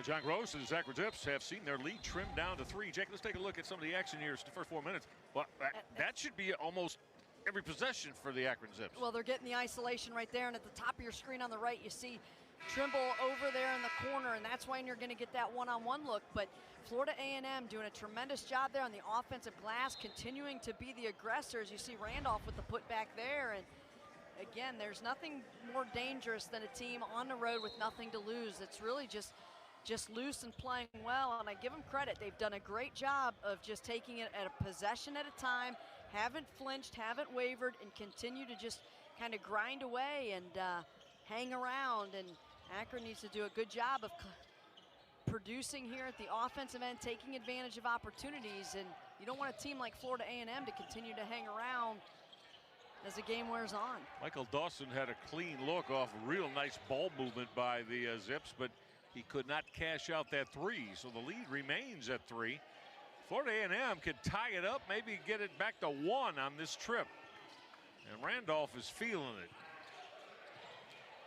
John Gross and Akron Zips have seen their lead trimmed down to 3. Jake, let's take a look at some of the action here in the first 4 minutes. Well, that should be almost every possession for the Akron Zips. Well, they're getting the isolation right there, and at the top of your screen on the right, you see Trimble over there in the corner, and that's when you're going to get that one-on-one look. But Florida A&M doing a tremendous job there on the offensive glass, continuing to be the aggressors. You see Randolph with the putback there, and again, there's nothing more dangerous than a team on the road with nothing to lose. It's really just loose and playing well, and I give them credit. They've done a great job of just taking it at a possession at a time, haven't flinched, haven't wavered, and continue to just kind of grind away and hang around. And Akron needs to do a good job of producing here at the offensive end, taking advantage of opportunities, and you don't want a team like Florida A&M to continue to hang around as the game wears on. Michael Dawson had a clean look off a real nice ball movement by the Zips, but he could not cash out that 3, so the lead remains at 3. Florida A&M could tie it up, maybe get it back to 1 on this trip. And Randolph is feeling it.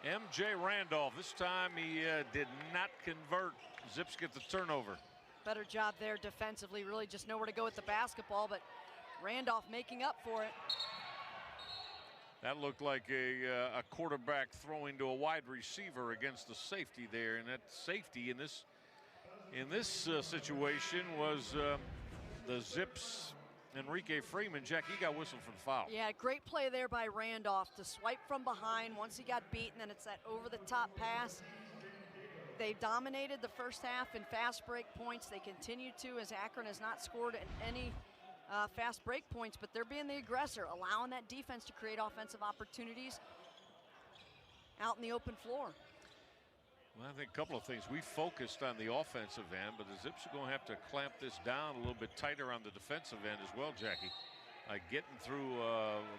MJ Randolph, this time he did not convert. Zips get the turnover. Better job there defensively, really just know where to go with the basketball, but Randolph making up for it. That looked like a quarterback throwing to a wide receiver against the safety there, and that safety in this situation was the Zips Enrique Freeman. Jack, he got whistled for the foul. Yeah, great play there by Randolph to swipe from behind once he got beaten, and it's that over-the-top pass. They dominated the first half in fast break points. They continue to, as Akron has not scored any fast break points, but they're being the aggressor, allowing that defense to create offensive opportunities out in the open floor. Well, I think a couple of things. We focused on the offensive end, but the Zips are going to have to clamp this down a little bit tighter on the defensive end as well, Jackie. Getting through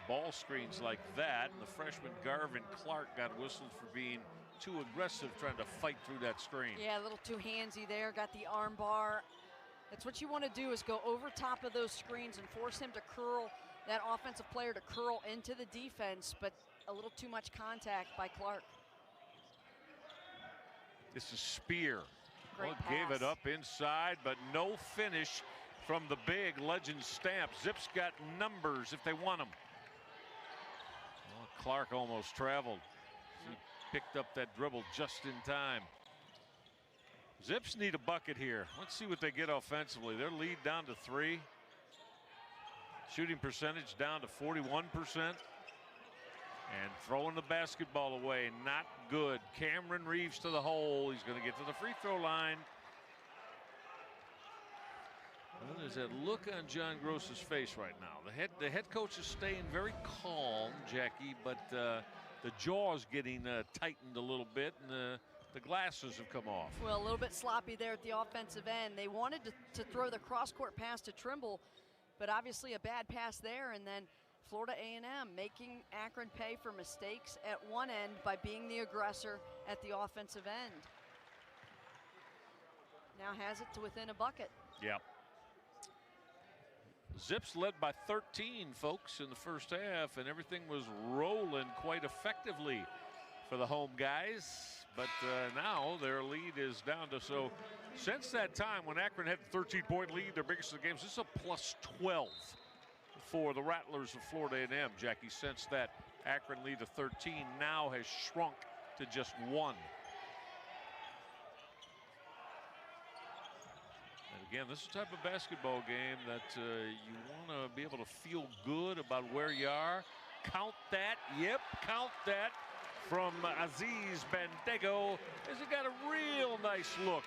ball screens like that, and the freshman Garvin Clark got whistled for being too aggressive trying to fight through that screen. Yeah, a little too handsy there, got the arm bar. That's what you want to do, is go over top of those screens and force him to curl, that offensive player to curl into the defense, but a little too much contact by Clark. This is Spear. Well, gave it up inside, but no finish from the big legend Stamp. Zips got numbers if they want them. Well, Clark almost traveled. He picked up that dribble just in time. Zips need a bucket here. Let's see what they get offensively. Their lead down to 3. Shooting percentage down to 41%. And throwing the basketball away, not good. Cameron Reeves to the hole. He's going to get to the free throw line. Well, there's that look on John Gross's face right now. The head coach is staying very calm, Jackie, but the jaw's getting tightened a little bit, and the glasses have come off. Well, a little bit sloppy there at the offensive end. They wanted to throw the cross-court pass to Trimble, but obviously a bad pass there, and then Florida A&M making Akron pay for mistakes at one end by being the aggressor at the offensive end. Now has it to within a bucket. Yeah. Zips led by 13, folks, in the first half, and everything was rolling quite effectively for the home guys. But now their lead is down to, so since that time when Akron had the 13-point lead, their biggest of the games, this is a plus 12 for the Rattlers of Florida A&M. Jackie, since that Akron lead of 13 now has shrunk to just 1. And again, this is the type of basketball game that you want to be able to feel good about where you are. Count that, yep, count that from Aziz Bandego as he got a real nice look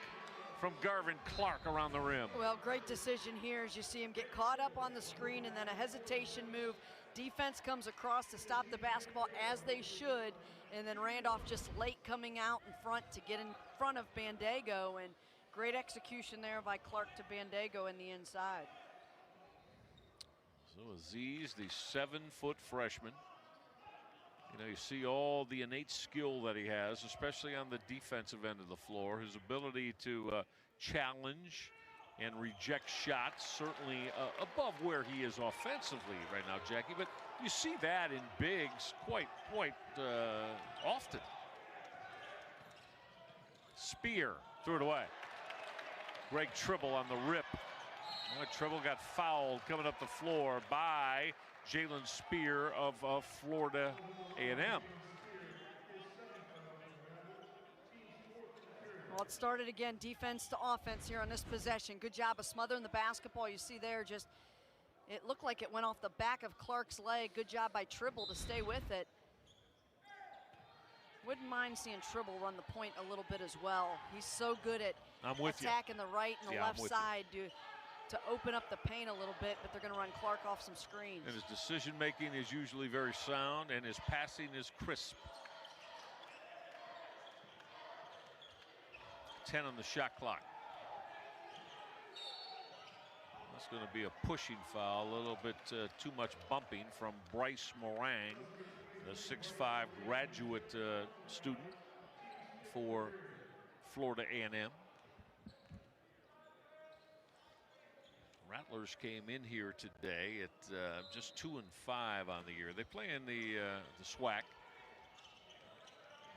from Garvin Clark around the rim. Well, great decision here as you see him get caught up on the screen and then a hesitation move. Defense comes across to stop the basketball as they should, and then Randolph just late coming out in front to get in front of Bandego, and great execution there by Clark to Bandego in the inside. So Aziz, the 7-foot freshman. You know, you see all the innate skill that he has, especially on the defensive end of the floor. His ability to challenge and reject shots, certainly above where he is offensively right now, Jackie. But you see that in bigs quite often. Spear threw it away. Greg Tribble on the rip. Tribble got fouled coming up the floor by Jalen Spear of Florida A&M. Well, it started again, defense to offense here on this possession. Good job of smothering the basketball. You see there, just it looked like it went off the back of Clark's leg. Good job by Tribble to stay with it. Wouldn't mind seeing Tribble run the point a little bit as well. He's so good at attacking the right and the left side to open up the paint a little bit, but they're going to run Clark off some screens. And his decision making is usually very sound, and his passing is crisp. 10 on the shot clock. That's going to be a pushing foul, a little bit too much bumping from Bryce Morang, the 6'5" graduate student for Florida A&M. Rattlers came in here today at just 2-5 on the year. They play in the SWAC,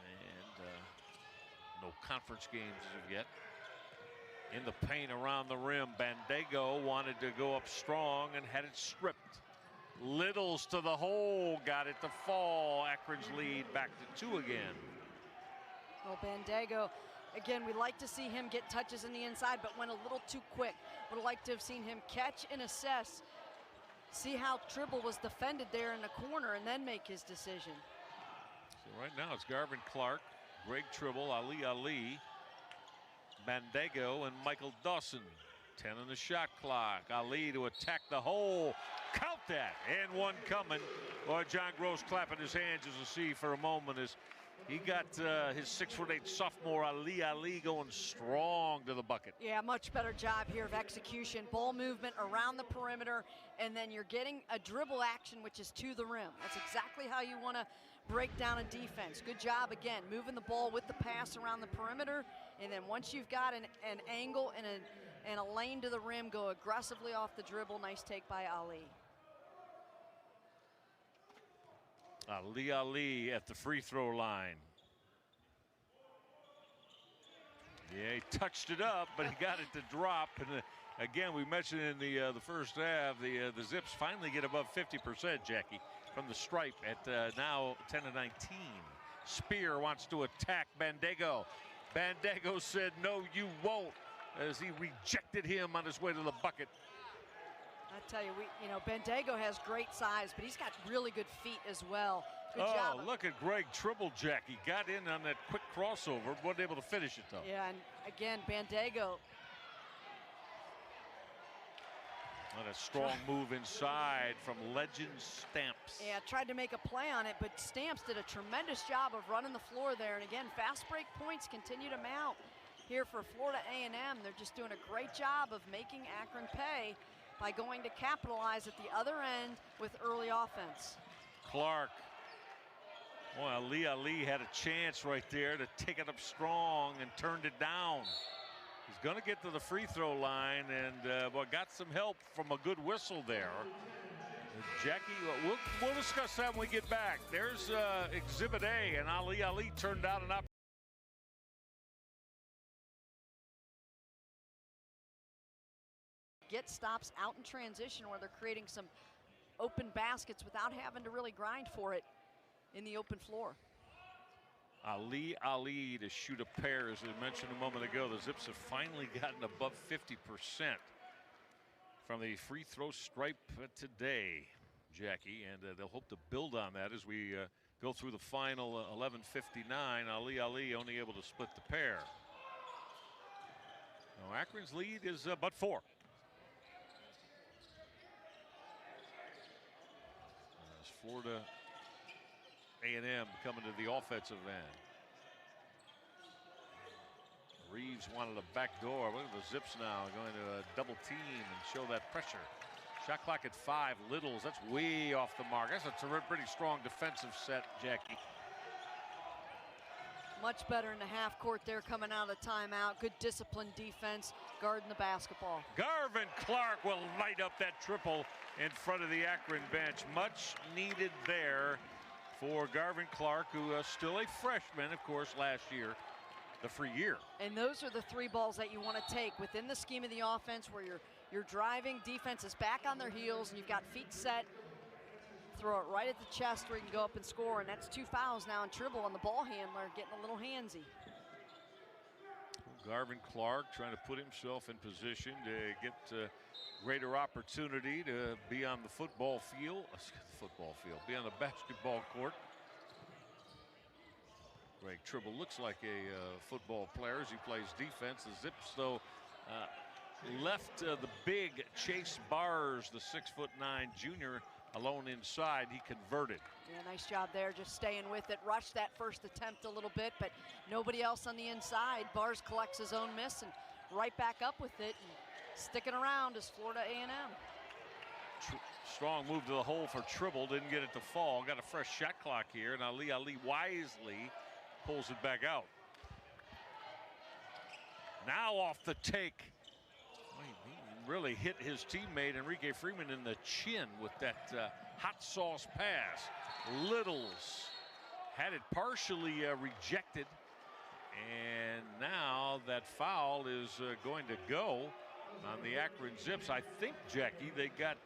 and no conference games as of yet. In the paint around the rim, Bandego wanted to go up strong and had it stripped. Littles to the hole, got it to fall. Akron's lead back to 2 again. Well, Bandego, again, we like to see him get touches in the inside, but went a little too quick. Would have liked to have seen him catch and assess, see how Tribble was defended there in the corner, and then make his decision. So right now it's Garvin Clark, Greg Tribble, Ali, Bandego, and Michael Dawson. 10 on the shot clock. Ali to attack the hole. Count that. And one coming. Boy, John Gross clapping his hands as you see for a moment as he got his 6'8" sophomore Ali going strong to the bucket. Yeah, much better job here of execution. Ball movement around the perimeter, and then you're getting a dribble action, which is to the rim. That's exactly how you want to break down a defense. Good job, again, moving the ball with the pass around the perimeter, and then once you've got an angle and a lane to the rim, go aggressively off the dribble. Nice take by Ali. Ali at the free throw line. Yeah, he touched it up, but he got it to drop. And again, we mentioned in the first half, the Zips finally get above 50%, Jackie, from the stripe at now 10-19. Spear wants to attack Bandego. Bandego said, "No, you won't," as he rejected him on his way to the bucket. I tell you, Bandego has great size, but he's got really good feet as well. Good job. Oh, look at Greg Tribblejack. He got in on that quick crossover, wasn't able to finish it though. Yeah, and again, Bandego. What a strong move inside from Legend Stamps. Yeah, tried to make a play on it, but Stamps did a tremendous job of running the floor there. And again, fast break points continue to mount here for Florida A&M. They're just doing a great job of making Akron pay by going to capitalize at the other end with early offense. Clark. Boy, Ali had a chance right there to take it up strong and turned it down. He's going to get to the free throw line and got some help from a good whistle there. Jackie, we'll discuss that when we get back. There's Exhibit A, and Ali turned down an opportunity. Get stops out in transition where they're creating some open baskets without having to really grind for it in the open floor. Ali to shoot a pair, as I mentioned a moment ago. The Zips have finally gotten above 50% from the free throw stripe today, Jackie, and they'll hope to build on that as we go through the final 11:59. Ali only able to split the pair. Now Akron's lead is but 4. As Florida A&M coming to the offensive end. Reeves wanted a back door. Look at the Zips now going to a double team and show that pressure. Shot clock at 5. Littles, that's way off the mark. That's a pretty strong defensive set, Jackie. Much better in the half court there coming out of the timeout. Good disciplined defense, guarding the basketball. Garvin Clark will light up that triple in front of the Akron bench. Much needed there for Garvin Clark, who is still a freshman, of course, last year, the free year. And those are the 3 balls that you want to take within the scheme of the offense, where you're driving, defense is back on their heels, and you've got feet set. Throw it right at the chest where you can go up and score, and that's 2 fouls now, and Tribble on the ball handler getting a little handsy. Garvin Clark trying to put himself in position to get greater opportunity to be on the football field. Be on the basketball court. Greg Tribble looks like a football player as he plays defense. The Zips, though, left the big Chase Bars, the 6'9" junior, alone inside. He converted. Yeah, nice job there, just staying with it. Rushed that first attempt a little bit, but nobody else on the inside. Bars collects his own miss and right back up with it. And sticking around is Florida A&M. Strong move to the hole for Tribble. Didn't get it to fall. Got a fresh shot clock here, and Ali wisely pulls it back out. Now off the take. He really hit his teammate Enrique Freeman in the chin with that hot sauce pass. Littles had it partially rejected, and now that foul is going to go on the Akron Zips. I think, Jackie, they got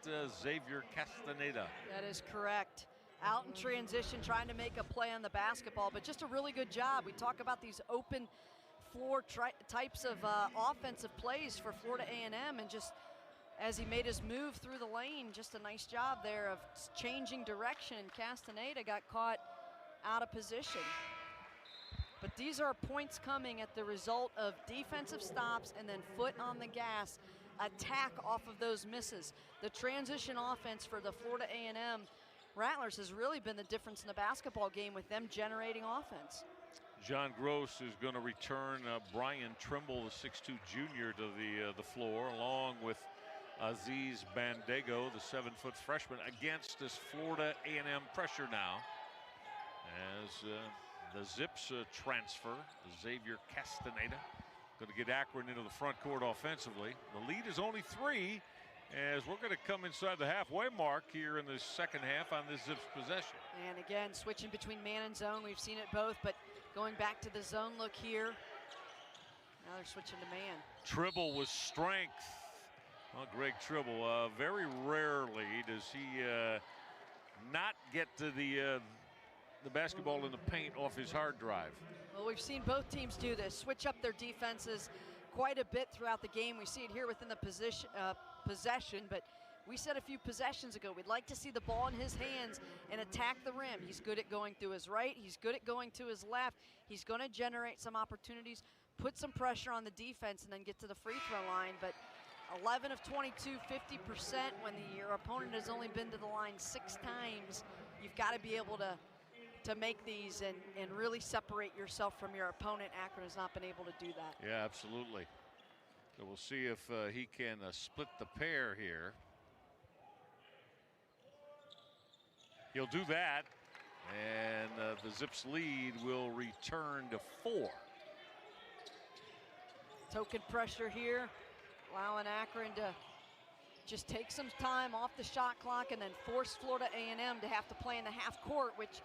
Xavier Castaneda. That is correct. Out in transition, trying to make a play on the basketball, but just a really good job. We talk about these open floor types of offensive plays for Florida A&M, and just as he made his move through the lane, just a nice job there of changing direction. Castaneda got caught out of position. But these are points coming at the result of defensive stops and then foot on the gas, attack off of those misses. The transition offense for the Florida A&M Rattlers has really been the difference in the basketball game, with them generating offense. John Gross is going to return Brian Trimble, the 6'2" junior, to the floor, along with Aziz Bandego, the 7-foot freshman, against this Florida A&M pressure now. As the Zips transfer, Xavier Castaneda, going to get Akron into the front court offensively. The lead is only 3, as we're going to come inside the halfway mark here in the second half on this Zips possession. And again, switching between man and zone. We've seen it both, but going back to the zone look here. Now they're switching to man. Tribble with strength. Well, Greg Tribble, very rarely does he not get to the basketball in the paint off his hard drive. Well, we've seen both teams do this, switch up their defenses quite a bit throughout the game. We see it here within the possession, but we said a few possessions ago, we'd like to see the ball in his hands and attack the rim. He's good at going through his right. He's good at going to his left. He's going to generate some opportunities, put some pressure on the defense, and then get to the free throw line. But 11 of 22, 50% when your opponent has only been to the line 6 times. You've got to be able to make these and really separate yourself from your opponent. Akron has not been able to do that. Yeah, absolutely. So we'll see if he can split the pair here. He'll do that, and the Zips lead will return to 4. Token pressure here, allowing Akron to just take some time off the shot clock and then force Florida A&M to have to play in the half court, which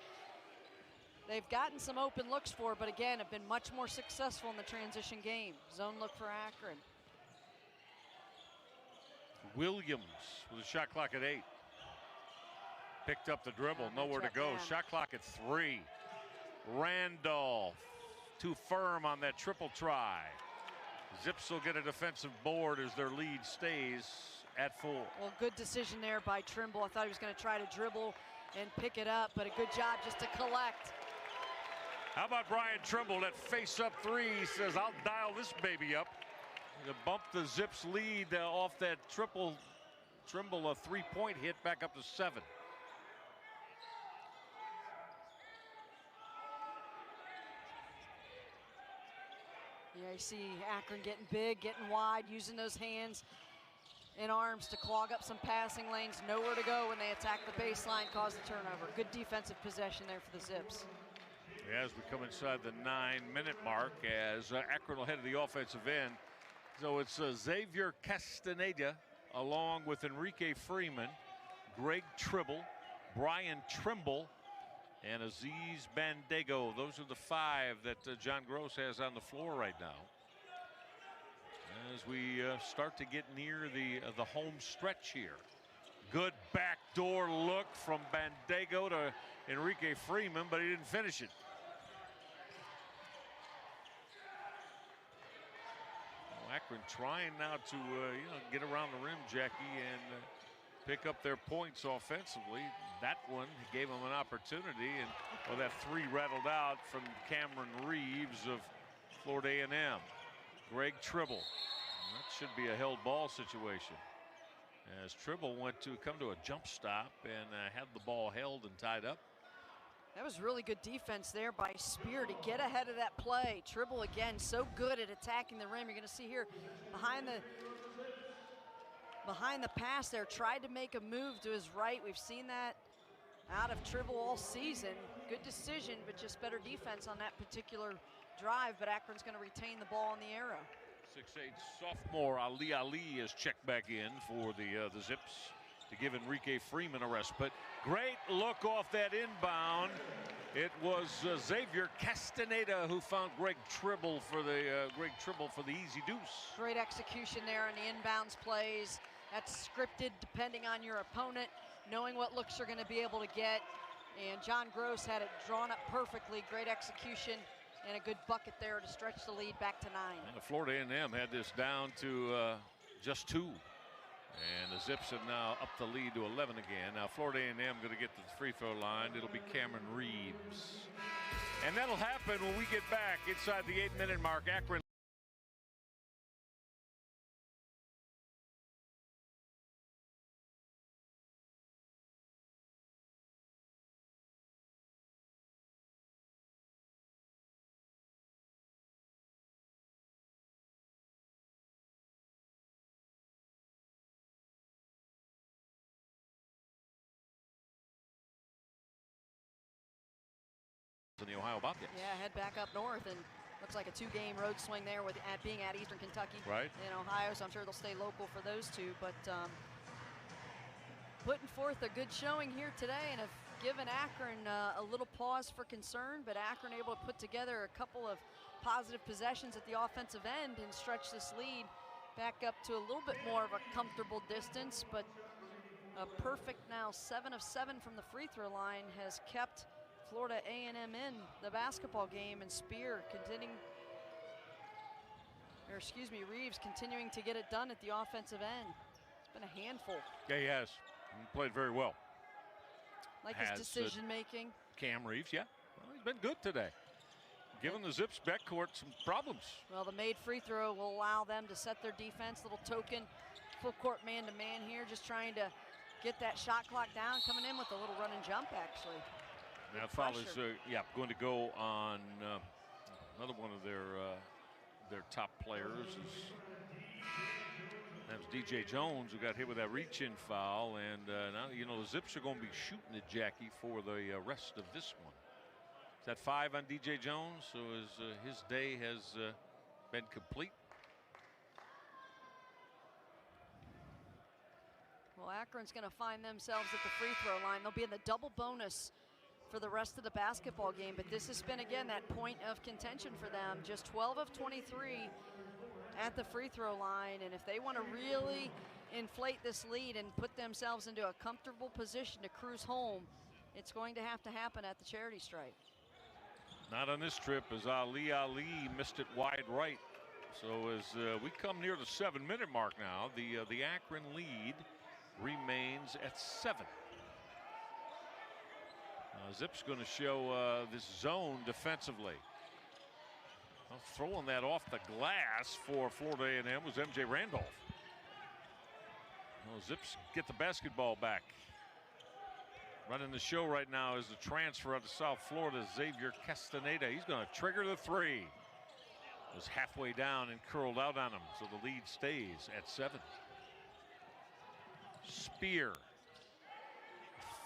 they've gotten some open looks for, but again, have been much more successful in the transition game. Zone look for Akron. Williams with a shot clock at 8. Picked up the dribble, nowhere to go. Shot clock at 3. Randolph, too firm on that triple try. Zips will get a defensive board as their lead stays at 4. Well, good decision there by Trimble. I thought he was going to try to dribble and pick it up, but a good job just to collect. How about Brian Trimble? That face-up 3 says, I'll dial this baby up. To bump the Zips lead off that Trimble a 3-point hit back up to 7. Yeah, you see Akron getting big, getting wide, using those hands and arms to clog up some passing lanes. Nowhere to go when they attack the baseline, cause the turnover. Good defensive possession there for the Zips. As we come inside the 9-minute mark, as Akron will head to the offensive end. So it's Xavier Castaneda along with Enrique Freeman, Greg Tribble, Brian Trimble, and Aziz Bandego. Those are the 5 that John Gross has on the floor right now. As we start to get near the home stretch here. Good backdoor look from Bandego to Enrique Freeman, but he didn't finish it. Akron trying now to get around the rim, Jackie, and pick up their points offensively. That one gave them an opportunity, and well, that 3 rattled out from Cameron Reeves of Florida A&M. Greg Tribble. That should be a held ball situation, as Tribble went to come to a jump stop and had the ball held and tied up. That was really good defense there by Spear to get ahead of that play. Tribble again, so good at attacking the rim. You're going to see here behind the pass there, tried to make a move to his right. We've seen that out of Tribble all season. Good decision, but just better defense on that particular drive. But Akron's going to retain the ball in the arrow. 6'8" sophomore Ali is checked back in for the Zips to give Enrique Freeman a rest. But great look off that inbound. It was Xavier Castaneda who found Greg Tribble for the easy deuce. Great execution there on the inbounds plays. That's scripted depending on your opponent, knowing what looks you're going to be able to get. And John Gross had it drawn up perfectly. Great execution and a good bucket there to stretch the lead back to 9. And the Florida A&M had this down to just 2. And the Zips have now upped the lead to 11 again. Now Florida A&M going to get to the free throw line. It'll be Cameron Reeves. And that'll happen when we get back inside the 8-minute mark. Akron. In the Ohio Bobcats. Yeah, head back up north, and looks like a 2-game road swing there with being at Eastern Kentucky right in Ohio, so I'm sure they'll stay local for those 2. But putting forth a good showing here today and have given Akron a little pause for concern, but Akron able to put together a couple of positive possessions at the offensive end and stretch this lead back up to a little bit more of a comfortable distance. But a perfect now 7 of 7 from the free throw line has kept Florida A&M in the basketball game, and Reeves continuing to get it done at the offensive end. Been a handful. Yeah, he has. He played very well. Like his decision making. Cam Reeves, yeah. Well, he's been good today. Giving the Zips backcourt some problems. Well, the made free throw will allow them to set their defense. Little token, full court man-to-man here, just trying to get that shot clock down. Coming in with a little run and jump, actually. Now, foul is going to go on another one of their top players. That was DJ Jones, who got hit with that reach-in foul, and now the Zips are going to be shooting at Jackie for the rest of this one. Is that 5 on DJ Jones? So his day has been complete. Well, Akron's going to find themselves at the free throw line. They'll be in the double bonus for the rest of the basketball game, but this has been, again, that point of contention for them. Just 12 of 23 at the free throw line, and if they want to really inflate this lead and put themselves into a comfortable position to cruise home, it's going to have to happen at the charity stripe. Not on this trip, as Ali missed it wide right. So as we come near the 7-minute mark now, the Akron lead remains at 7. Zip's going to show this zone defensively. Well, throwing that off the glass for Florida A&M was MJ Randolph. Well, Zips get the basketball back. Running the show right now is the transfer out of South Florida, Xavier Castaneda. He's going to trigger the 3. Was halfway down and curled out on him, so the lead stays at 7. Spear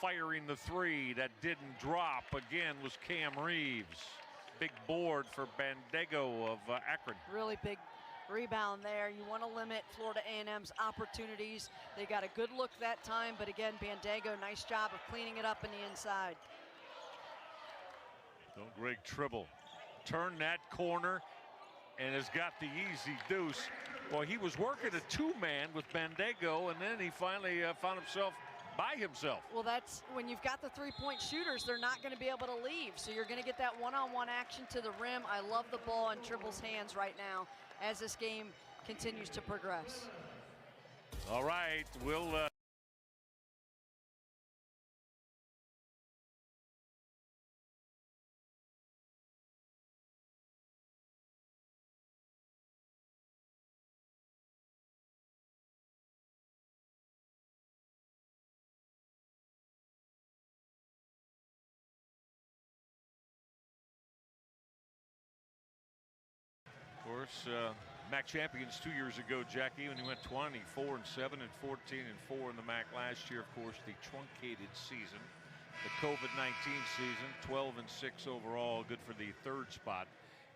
firing the 3 that didn't drop again was Cam Reeves. Big board for Bandego of Akron. Really big rebound there. You want to limit Florida A&M's opportunities. They got a good look that time, but again, Bandego, nice job of cleaning it up in the inside. So Greg Tribble turned that corner and has got the easy deuce. Well, he was working a 2-man with Bandego, and then he finally found himself by himself. Well, that's when you've got the 3-point shooters, they're not going to be able to leave. So you're going to get that one-on-one action to the rim. I love the ball in Tribble's hands right now as this game continues to progress. All right, we'll of course, MAC champions 2 years ago, Jackie, when he went 24-7 and 14-4 in the MAC last year. Of course, the truncated season, the COVID-19 season, 12-6 overall, good for the 3rd spot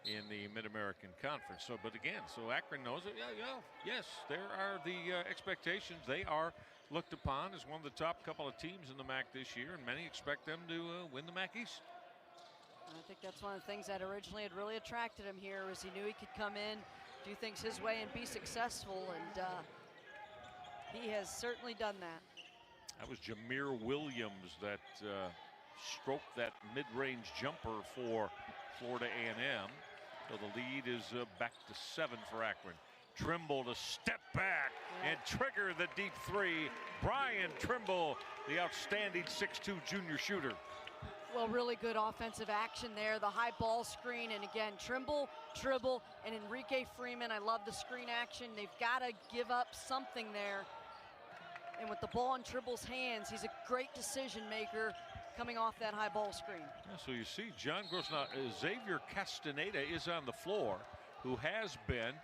in the Mid-American Conference. So, but again, so Akron knows it. Yes, there are the expectations. They are looked upon as one of the top couple of teams in the MAC this year, and many expect them to win the MAC East. I think that's one of the things that originally had really attracted him here, was he knew he could come in, do things his way, and be successful, and he has certainly done that. That was Jameer Williams that stroked that mid-range jumper for Florida A&M. So the lead is back to 7 for Akron. Trimble to step back and trigger the deep 3. Brian Trimble, the outstanding 6'2" junior shooter. Well, really good offensive action there. The high ball screen, and again, Trimble, Tribble, and Enrique Freeman. I love the screen action. They've got to give up something there. And with the ball in Tribble's hands, he's a great decision maker coming off that high ball screen. Yeah, so you see John Gross. Now, Xavier Castaneda is on the floor, who has been,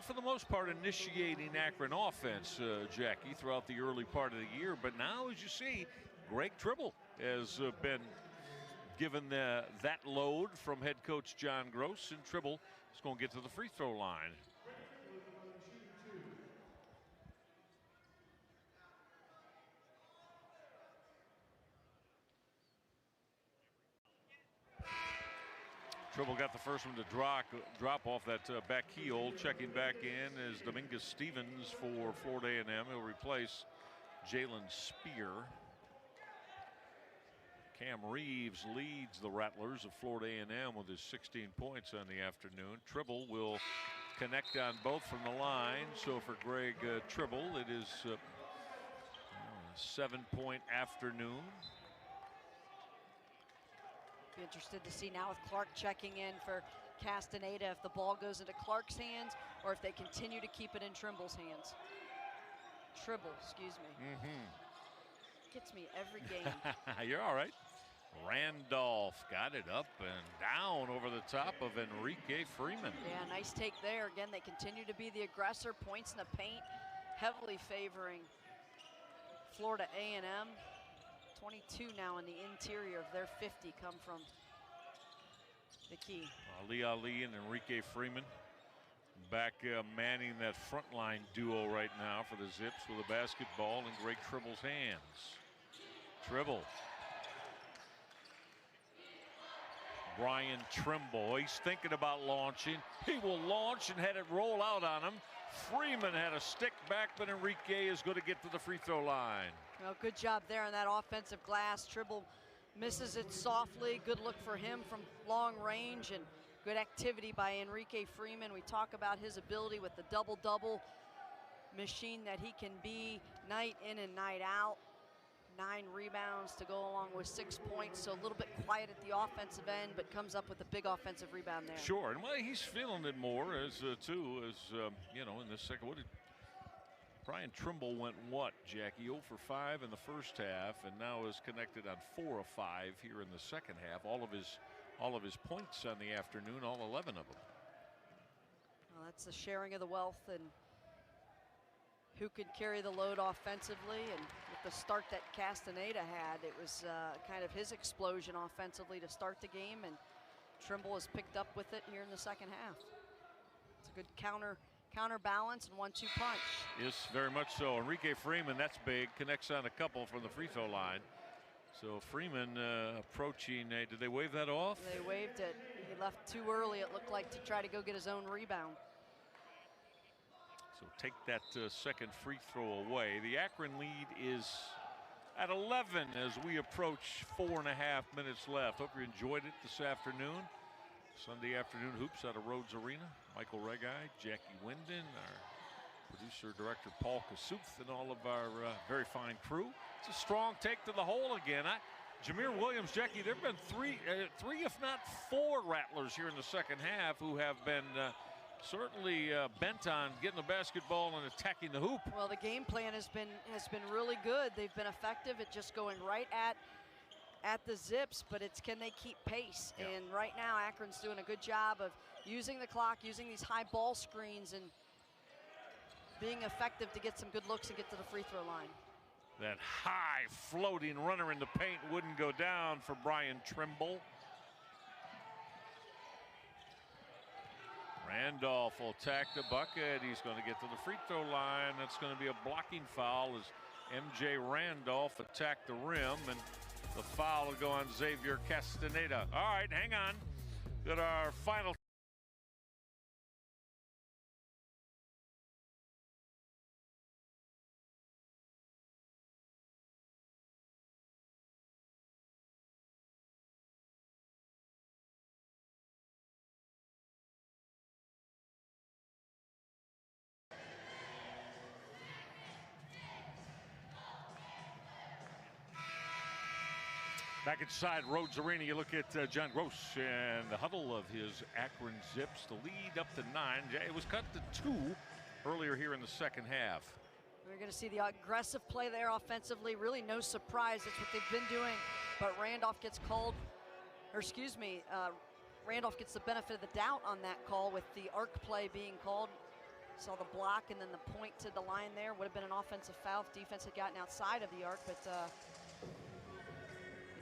for the most part, initiating Akron offense, Jackie, throughout the early part of the year. But now, as you see, Greg Tribble has been given that load from head coach John Gross, and Tribble is going to get to the free throw line. Tribble got the first one to drop off that back heel. Checking back in is Dominguez Stevens for Florida A&M. He'll replace Jalen Spear. Cam Reeves leads the Rattlers of Florida A&M with his 16 points on the afternoon. Tribble will connect on both from the line. So for Greg Tribble, it is a 7-point afternoon. Be interested to see now with Clark checking in for Castaneda if the ball goes into Clark's hands or if they continue to keep it in Trimble's hands. Tribble, excuse me. Gets me every game. You're all right. Randolph got it up and down over the top of Enrique Freeman. Yeah, nice take there. Again, they continue to be the aggressor. Points in the paint, heavily favoring Florida A&M. 22 now in the interior of their 50 come from the key. Ali and Enrique Freeman back manning that front line duo right now for the Zips with a basketball in Greg Tribble's hands. Tribble. Brian Trimble, he's thinking about launching. He will launch and had it roll out on him. Freeman had a stick back, but Enrique is going to get to the free throw line. Well, good job there on that offensive glass. Tribble misses it softly. Good look for him from long range and good activity by Enrique Freeman. We talk about his ability with the double-double machine that he can be night in and night out. 9 rebounds to go along with 6 points, so a little bit quiet at the offensive end, but comes up with a big offensive rebound there. Sure, and well, he's feeling it more as too as you know, in this second. What did Brian Trimble went what, Jackie? 0 for 5 in the first half, and now is connected on 4 of 5 here in the second half. All of his points on the afternoon, all 11 of them. Well, that's the sharing of the wealth and who could carry the load offensively, and with the start that Castaneda had, it was kind of his explosion offensively to start the game, and Trimble has picked up with it here in the second half. It's a good counterbalance and 1-2 punch. Yes, very much so. Enrique Freeman, that's big, connects on a couple from the free throw line. So Freeman approaching, did they wave that off? They waved it. He left too early, it looked like, to try to go get his own rebound. So take that second free throw away. The Akron lead is at 11 as we approach 4.5 minutes left. Hope you enjoyed it this afternoon. Sunday afternoon hoops out of Rhodes Arena. Michael Regai, Jackie Winden, our producer, director Paul Kasuth, and all of our very fine crew. It's a strong take to the hole again. Jameer Williams, Jackie, there have been three if not 4 Rattlers here in the second half who have been certainly bent on getting the basketball and attacking the hoop. Well, the game plan has been really good. They've been effective at just going right at the Zips, but it's can they keep pace? Yeah. And right now, Akron's doing a good job of using the clock, using these high ball screens, and being effective to get some good looks and get to the free throw line. That high floating runner in the paint wouldn't go down for Brian Trimble. Randolph will attack the bucket. He's going to get to the free throw line. That's going to be a blocking foul as MJ Randolph attacked the rim, and the foul will go on Xavier Castaneda. All right, hang on. Got our final. Back inside Rhodes Arena, you look at John Gross and the huddle of his Akron Zips. The lead up to 9. It was cut to 2 earlier here in the second half. We're going to see the aggressive play there offensively. Really no surprise. That's what they've been doing. But Randolph gets called, or excuse me, Randolph gets the benefit of the doubt on that call with the arc play being called. Saw the block and then the point to the line there. Would have been an offensive foul if defense had gotten outside of the arc, but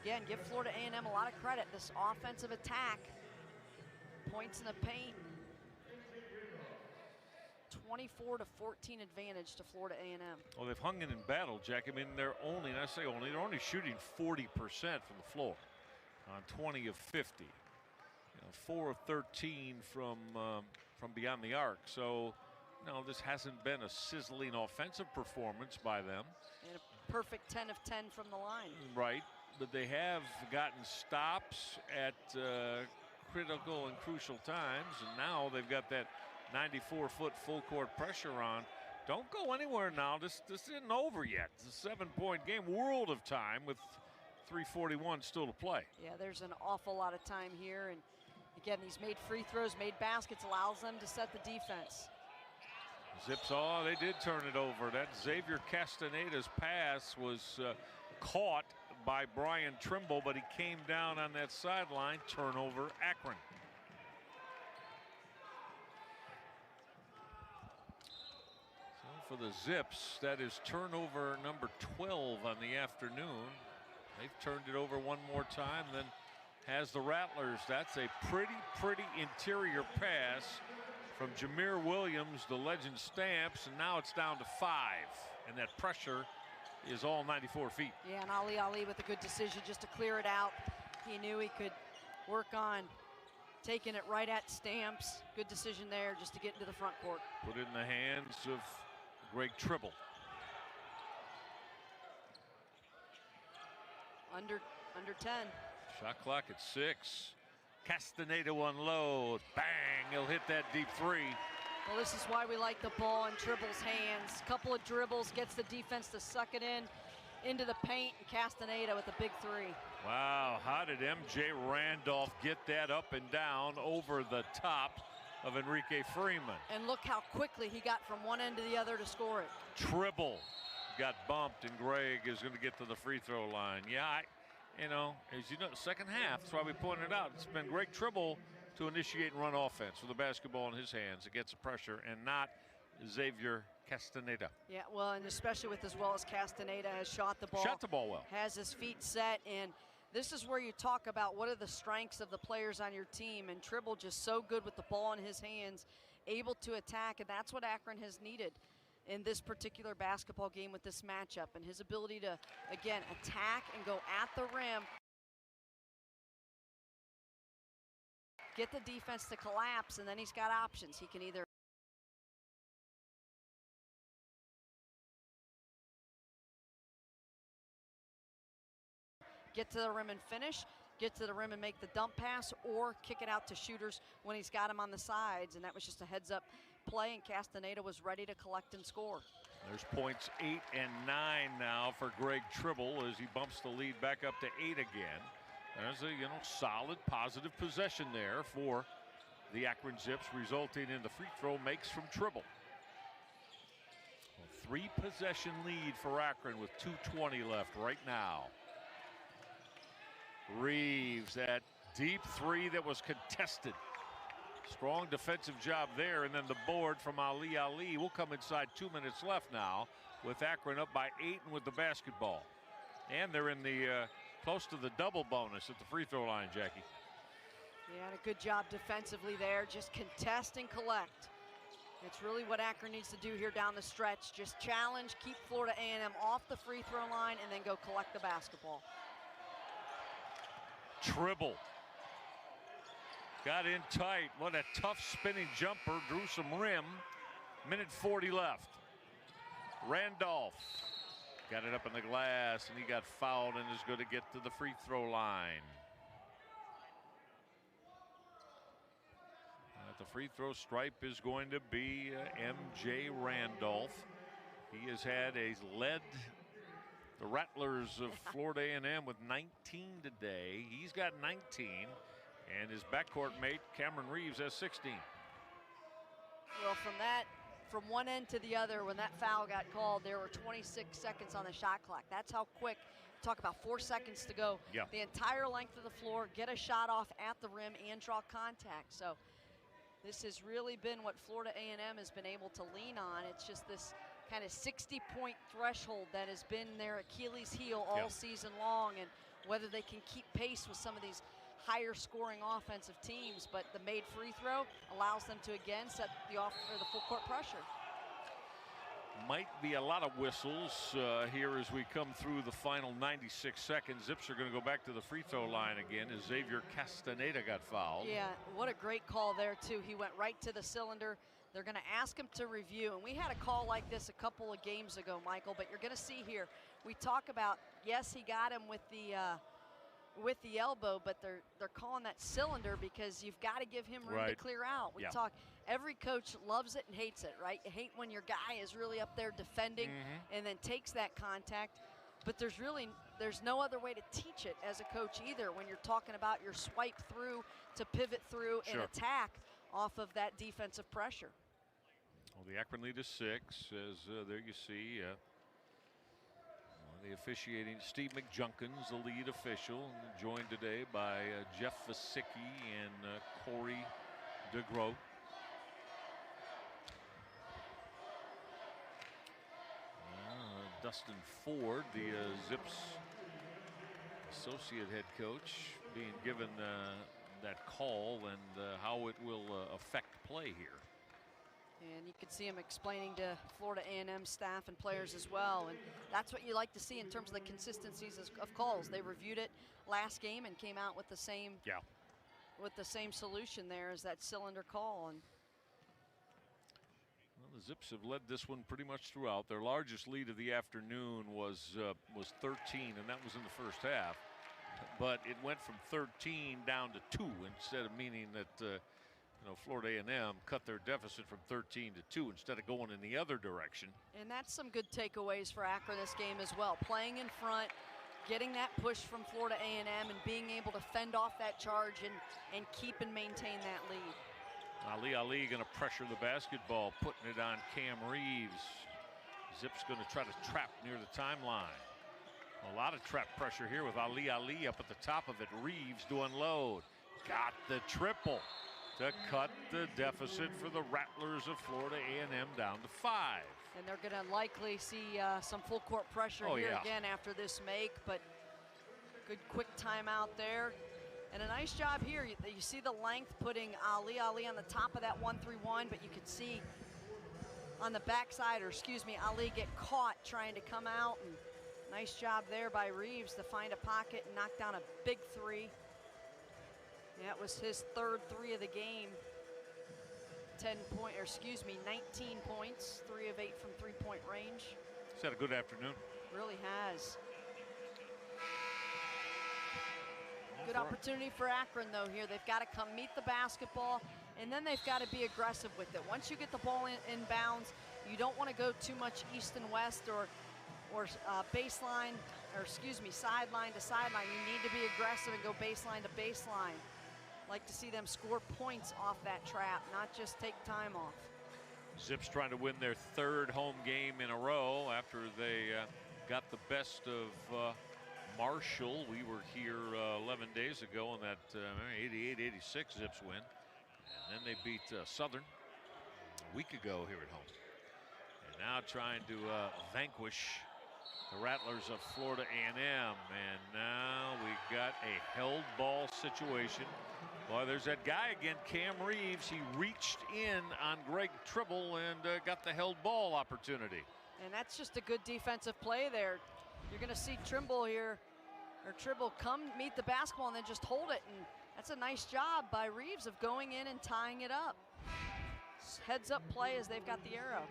again, give Florida A&M a lot of credit. This offensive attack, points in the paint, 24-14 advantage to Florida A&M. Well, they've hung in battle, Jack. I mean, they're only, and I say only, they're only shooting 40% from the floor on 20 of 50. 4 of 13 from beyond the arc. So, no, this hasn't been a sizzling offensive performance by them. And a perfect 10 of 10 from the line. Right. But they have gotten stops at critical and crucial times, and now they've got that 94-foot full court pressure on. Don't go anywhere now. This isn't over yet. It's a 7-point game, world of time with 3:41 still to play. Yeah, there's an awful lot of time here. And again, he's made free throws, made baskets, allows them to set the defense. Zips, oh, they did turn it over. That Xavier Castaneda's pass was caught by Brian Trimble, but he came down on that sideline. Turnover, Akron. So for the Zips, that is turnover number 12 on the afternoon. They've turned it over one more time, then has the Rattlers. That's a pretty interior pass from Jameer Williams, the legend Stamps, and now it's down to 5. And that pressure is all 94 feet. Yeah, and Ali with a good decision just to clear it out. He knew he could work on taking it right at Stamps. Good decision there just to get into the front court. Put it in the hands of Greg Tribble. Under 10. Shot clock at 6. Castaneda will unload. Bang! He'll hit that deep 3. Well, this is why we like the ball in Tribble's hands. Couple of dribbles, gets the defense to suck it in into the paint, and Castaneda with a big 3. Wow, how did MJ Randolph get that up and down over the top of Enrique Freeman? And look how quickly he got from one end to the other to score it. Tribble got bumped, and Greg is going to get to the free throw line. Yeah, you know, as you know, second half, that's why we pointed out, it's been Greg Tribble to initiate and run offense with the basketball in his hands against the pressure, and not Xavier Castaneda. Yeah, well, and especially with as well as Castaneda has shot the ball. Shot the ball well. Has his feet set, and this is where you talk about what are the strengths of the players on your team, and Tribble just so good with the ball in his hands, able to attack, and that's what Akron has needed in this particular basketball game with this matchup, and his ability to, again, attack and go at the rim. Get the defense to collapse, and then he's got options. He can either get to the rim and finish, get to the rim and make the dump pass, or kick it out to shooters when he's got him on the sides. And that was just a heads-up play, and Castaneda was ready to collect and score. There's points 8 and 9 now for Greg Tribble as he bumps the lead back up to 8 again. There's a solid positive possession there for the Akron Zips, resulting in the free throw makes from Tribble. A 3-possession lead for Akron with 2:20 left right now. Reeves, that deep 3 that was contested. Strong defensive job there, and then the board from Ali will come inside 2 minutes left now with Akron up by 8 and with the basketball. And they're in the close to the double bonus at the free throw line, Jackie. Yeah, and a good job defensively there. Just contest and collect. It's really what Akron needs to do here down the stretch. Just challenge, keep Florida A&M off the free throw line, and then go collect the basketball. Tribble got in tight. What a tough spinning jumper. Drew some rim. Minute 40 left. Randolph got it up in the glass, and he got fouled and is going to get to the free throw line. At the free throw stripe is going to be MJ Randolph. He has led the Rattlers of Florida A&M with 19 today. He's got 19, and his backcourt mate Cameron Reeves has 16. Well, from one end to the other, when that foul got called, there were 26 seconds on the shot clock. That's how quick. Talk about 4 seconds to go. Yeah. The entire length of the floor, get a shot off at the rim and draw contact. So this has really been what Florida A&M has been able to lean on. It's just this kind of 60-point threshold that has been their Achilles heel all season long, and whether they can keep pace with some of these higher scoring offensive teams, but the made free throw allows them to again set the full court pressure. Might be a lot of whistles here as we come through the final 96 seconds. Zips are going to go back to the free throw line again as Xavier Castaneda got fouled. Yeah, what a great call there too. He went right to the cylinder. They're going to ask him to review, and we had a call like this a couple of games ago, Michael, but you're going to see here, we talk about, yes, he got him with the with the elbow, but they're calling that cylinder because you've got to give him room to clear out. We talk, every coach loves it and hates it, right? You hate when your guy is really up there defending and then takes that contact, but there's no other way to teach it as a coach either when you're talking about your swipe through to pivot through and attack off of that defensive pressure. Well, the Akron lead is 6, as there you see. The officiating, Steve McJunkins, the lead official, joined today by Jeff Vasicki and Corey DeGroat. Dustin Ford, the Zips associate head coach, being given that call and how it will affect play here. And you could see him explaining to Florida A&M staff and players as well. And that's what you like to see in terms of the consistencies of calls. They reviewed it last game and came out with the same solution there as that cylinder call. And well, the Zips have led this one pretty much throughout. Their largest lead of the afternoon was 13, and that was in the first half. But it went from 13 down to 2 instead of meaning that Florida A&M cut their deficit from 13 to 2 instead of going in the other direction. And that's some good takeaways for Akron this game as well. Playing in front, getting that push from Florida A&M and being able to fend off that charge and keep and maintain that lead. Ali going to pressure the basketball, putting it on Cam Reeves. Zips going to try to trap near the timeline. A lot of trap pressure here with Ali up at the top of it. Reeves to unload. Got the triple to cut the deficit for the Rattlers of Florida A&M down to 5. And they're going to likely see some full court pressure here again after this make, but good quick timeout there. And a nice job here. You see the length putting Ali on the top of that 1-3-1, but you can see on the backside, or excuse me, Ali get caught trying to come out. And nice job there by Reeves to find a pocket and knock down a big 3. That was his third 3 of the game. 19 points, 3 of 8 from 3-point range. He's had a good afternoon. Really has. Good opportunity for Akron though here. They've got to come meet the basketball, and then they've got to be aggressive with it. Once you get the ball in bounds, you don't want to go too much east and west or baseline, or excuse me, sideline to sideline. You need to be aggressive and go baseline to baseline. Like to see them score points off that trap, not just take time off. Zips trying to win their 3rd home game in a row after they got the best of Marshall. We were here 11 days ago on that 88-86 Zips win. And then they beat Southern a week ago here at home. And now trying to vanquish the Rattlers of Florida A&M. And now we got a held ball situation. Boy, there's that guy again, Cam Reeves. He reached in on Greg Tribble and got the held ball opportunity. And that's just a good defensive play there. You're going to see Tribble come meet the basketball and then just hold it. And that's a nice job by Reeves of going in and tying it up. Heads up play as they've got the arrow.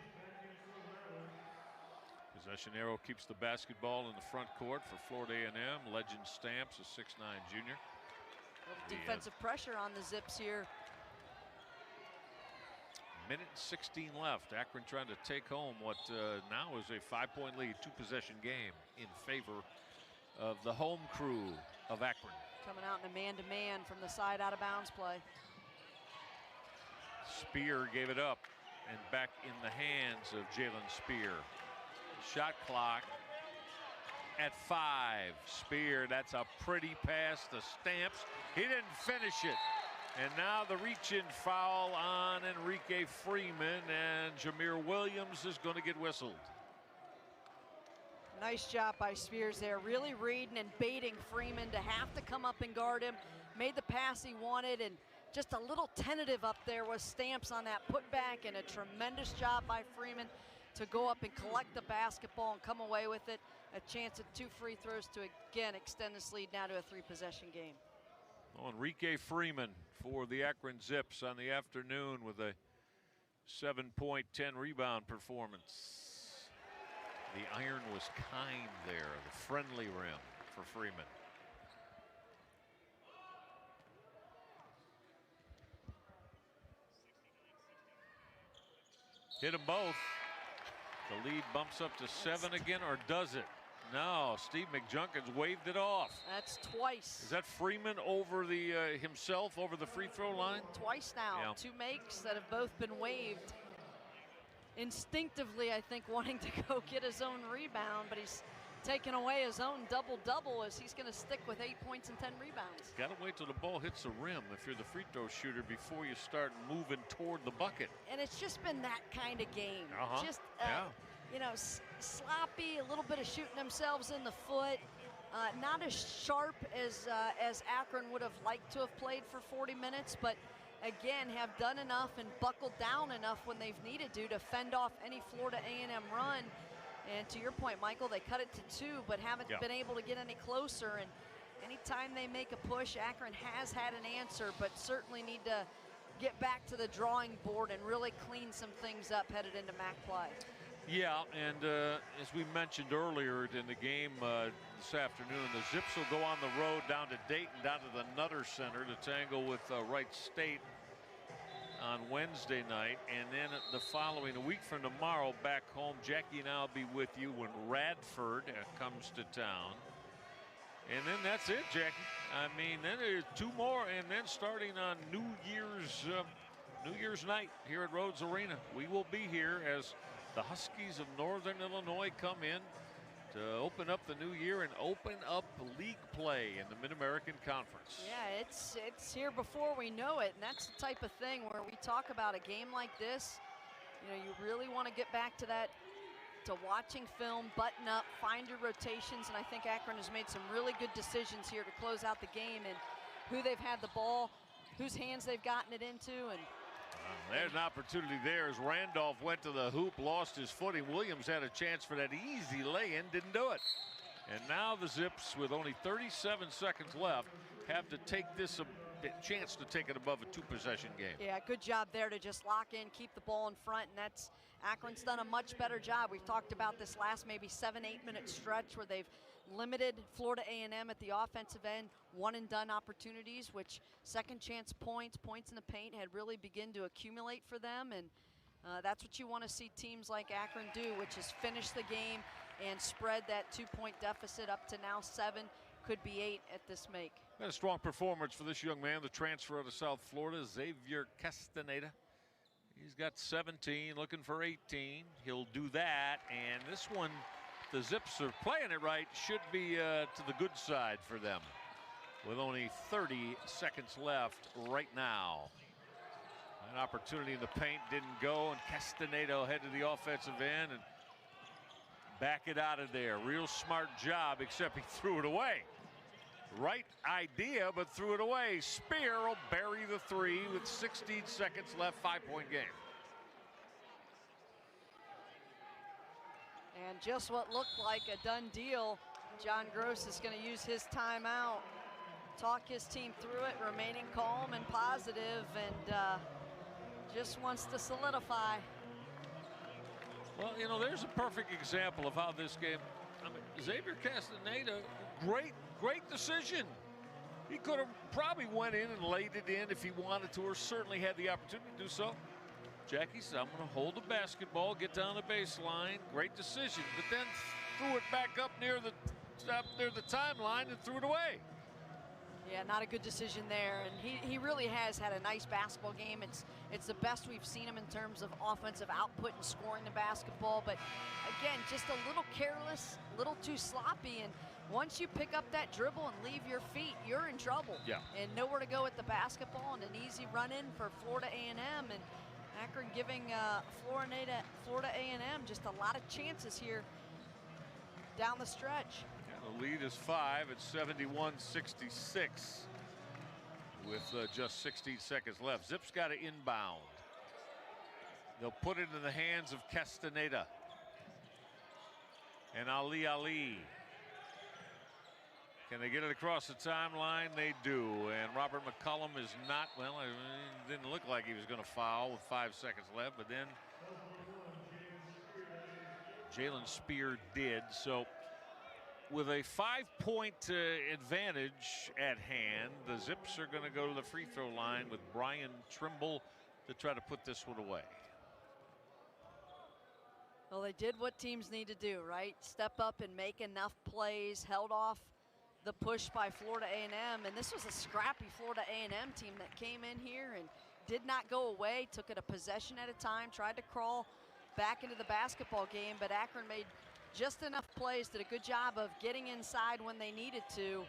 Possession arrow keeps the basketball in the front court for Florida A&M. Legend Stamps, a 6'9" junior. Defensive pressure on the Zips here. Minute 16 left. Akron trying to take home what now is a 5-point lead, 2-possession game in favor of the home crew of Akron. Coming out in a man-to-man from the side out of bounds play. Spear gave it up and back in the hands of Jalen Spear. Shot clock at 5. Spear, that's a pretty pass to Stamps. He didn't finish it. And now the reach-in foul on Enrique Freeman, and Jameer Williams is going to get whistled. Nice job by Spears there, really reading and baiting Freeman to have to come up and guard him. Made the pass he wanted, and just a little tentative up there was Stamps on that putback, and a tremendous job by Freeman to go up and collect the basketball and come away with it. A chance at 2 free throws to again extend this lead now to a 3-possession game. Enrique Freeman for the Akron Zips on the afternoon with a 7-point, 10-rebound performance. The iron was kind there, the friendly rim for Freeman. Hit them both. The lead bumps up to 7 again, or does it? No, Steve McJunkins waved it off. That's twice. Is that Freeman over the himself over the free throw line? Twice now. Yeah. 2 makes that have both been waved. Instinctively, I think, wanting to go get his own rebound, but he's taken away his own double-double as he's going to stick with 8 points and 10 rebounds. Got to wait till the ball hits the rim if you're the free throw shooter before you start moving toward the bucket. And it's just been that kind of game. Just, yeah. you know, sloppy, a little bit of shooting themselves in the foot. Not as sharp as Akron would have liked to have played for 40 minutes, but again, have done enough and buckled down enough when they've needed to fend off any Florida A&M run. And to your point, Michael, they cut it to 2, but haven't been able to get any closer. And anytime they make a push, Akron has had an answer, but certainly need to get back to the drawing board and really clean some things up headed into MAC play. Yeah, and as we mentioned earlier in the game this afternoon, the Zips will go on the road down to Dayton, down to the Nutter Center to tangle with Wright State on Wednesday night, and then the following, a week from tomorrow, back home. Jackie and I'll be with you when Radford comes to town. And then that's it, Jackie. I mean, then there's 2 more, and then starting on New Year's night here at Rhodes Arena. We will be here as the Huskies of Northern Illinois come in to open up the new year and open up league play in the Mid-American Conference. Yeah, it's here before we know it, and that's the type of thing where we talk about a game like this. You know, you really want to get back to that, to watching film, button up, find your rotations, and I think Akron has made some really good decisions here to close out the game and who they've had the ball, whose hands they've gotten it into, and there's an opportunity there as Randolph went to the hoop, lost his footing. Williams had a chance for that easy lay-in, didn't do it. And now the Zips, with only 37 seconds left, have to take this a chance to take it above a 2-possession game. Yeah, good job there to just lock in, keep the ball in front, and that's Akron's done a much better job. We've talked about this last maybe 7-8 minute stretch where they've limited Florida A&M at the offensive end, one-and-done opportunities, which second chance points in the paint had really begun to accumulate for them, and that's what you want to see teams like Akron do, which is finish the game and spread that 2-point deficit up to now 7, could be 8 at this make. Got a strong performance for this young man, the transfer out of South Florida, Xavier Castaneda. He's got 17, looking for 18. He'll do that, and this one, the Zips are playing it right, should be to the good side for them with only 30 seconds left right now. An opportunity in the paint didn't go, and Castaneda will head to the offensive end and back it out of there. Real smart job, except he threw it away. Right idea, but threw it away. Spear will bury the 3 with 16 seconds left, 5-point game. And just what looked like a done deal, John Gross is going to use his timeout, talk his team through it, remaining calm and positive, and just wants to solidify. Well, you know, there's a perfect example of how this game, I mean, Xavier Castaneda, great decision. He could have probably went in and laid it in if he wanted to, or certainly had the opportunity to do so. Jackie said, I'm going to hold the basketball, get down the baseline. Great decision, but then threw it back up near the timeline and threw it away. Yeah, not a good decision there, and he really has had a nice basketball game. It's the best we've seen him in terms of offensive output and scoring the basketball, but again, just a little careless, a little too sloppy, and once you pick up that dribble and leave your feet, you're in trouble. Yeah. And nowhere to go with the basketball, and an easy run-in for Florida A&M, and Akron giving Florida A&M just a lot of chances here down the stretch. The lead is 5 at 71-66 with just 16 seconds left. Zips got to inbound. They'll put it in the hands of Castaneda and Ali. Can they get it across the timeline? They do. And Robert McCollum is not, well, it didn't look like he was going to foul with 5 seconds left, but then Jalen Spear did. So with a 5-point advantage at hand, the Zips are going to go to the free throw line with Brian Trimble to try to put this one away. Well, they did what teams need to do, right? Step up and make enough plays, held off the push by Florida A&M, and this was a scrappy Florida A&M team that came in here and did not go away, took it a possession at a time, tried to crawl back into the basketball game, but Akron made just enough plays, did a good job of getting inside when they needed to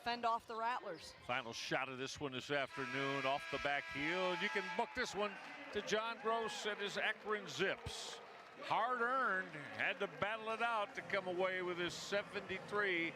fend off the Rattlers. Final shot of this one this afternoon off the back heel. You can book this one to John Gross and his Akron Zips. Hard earned, had to battle it out to come away with his 73-60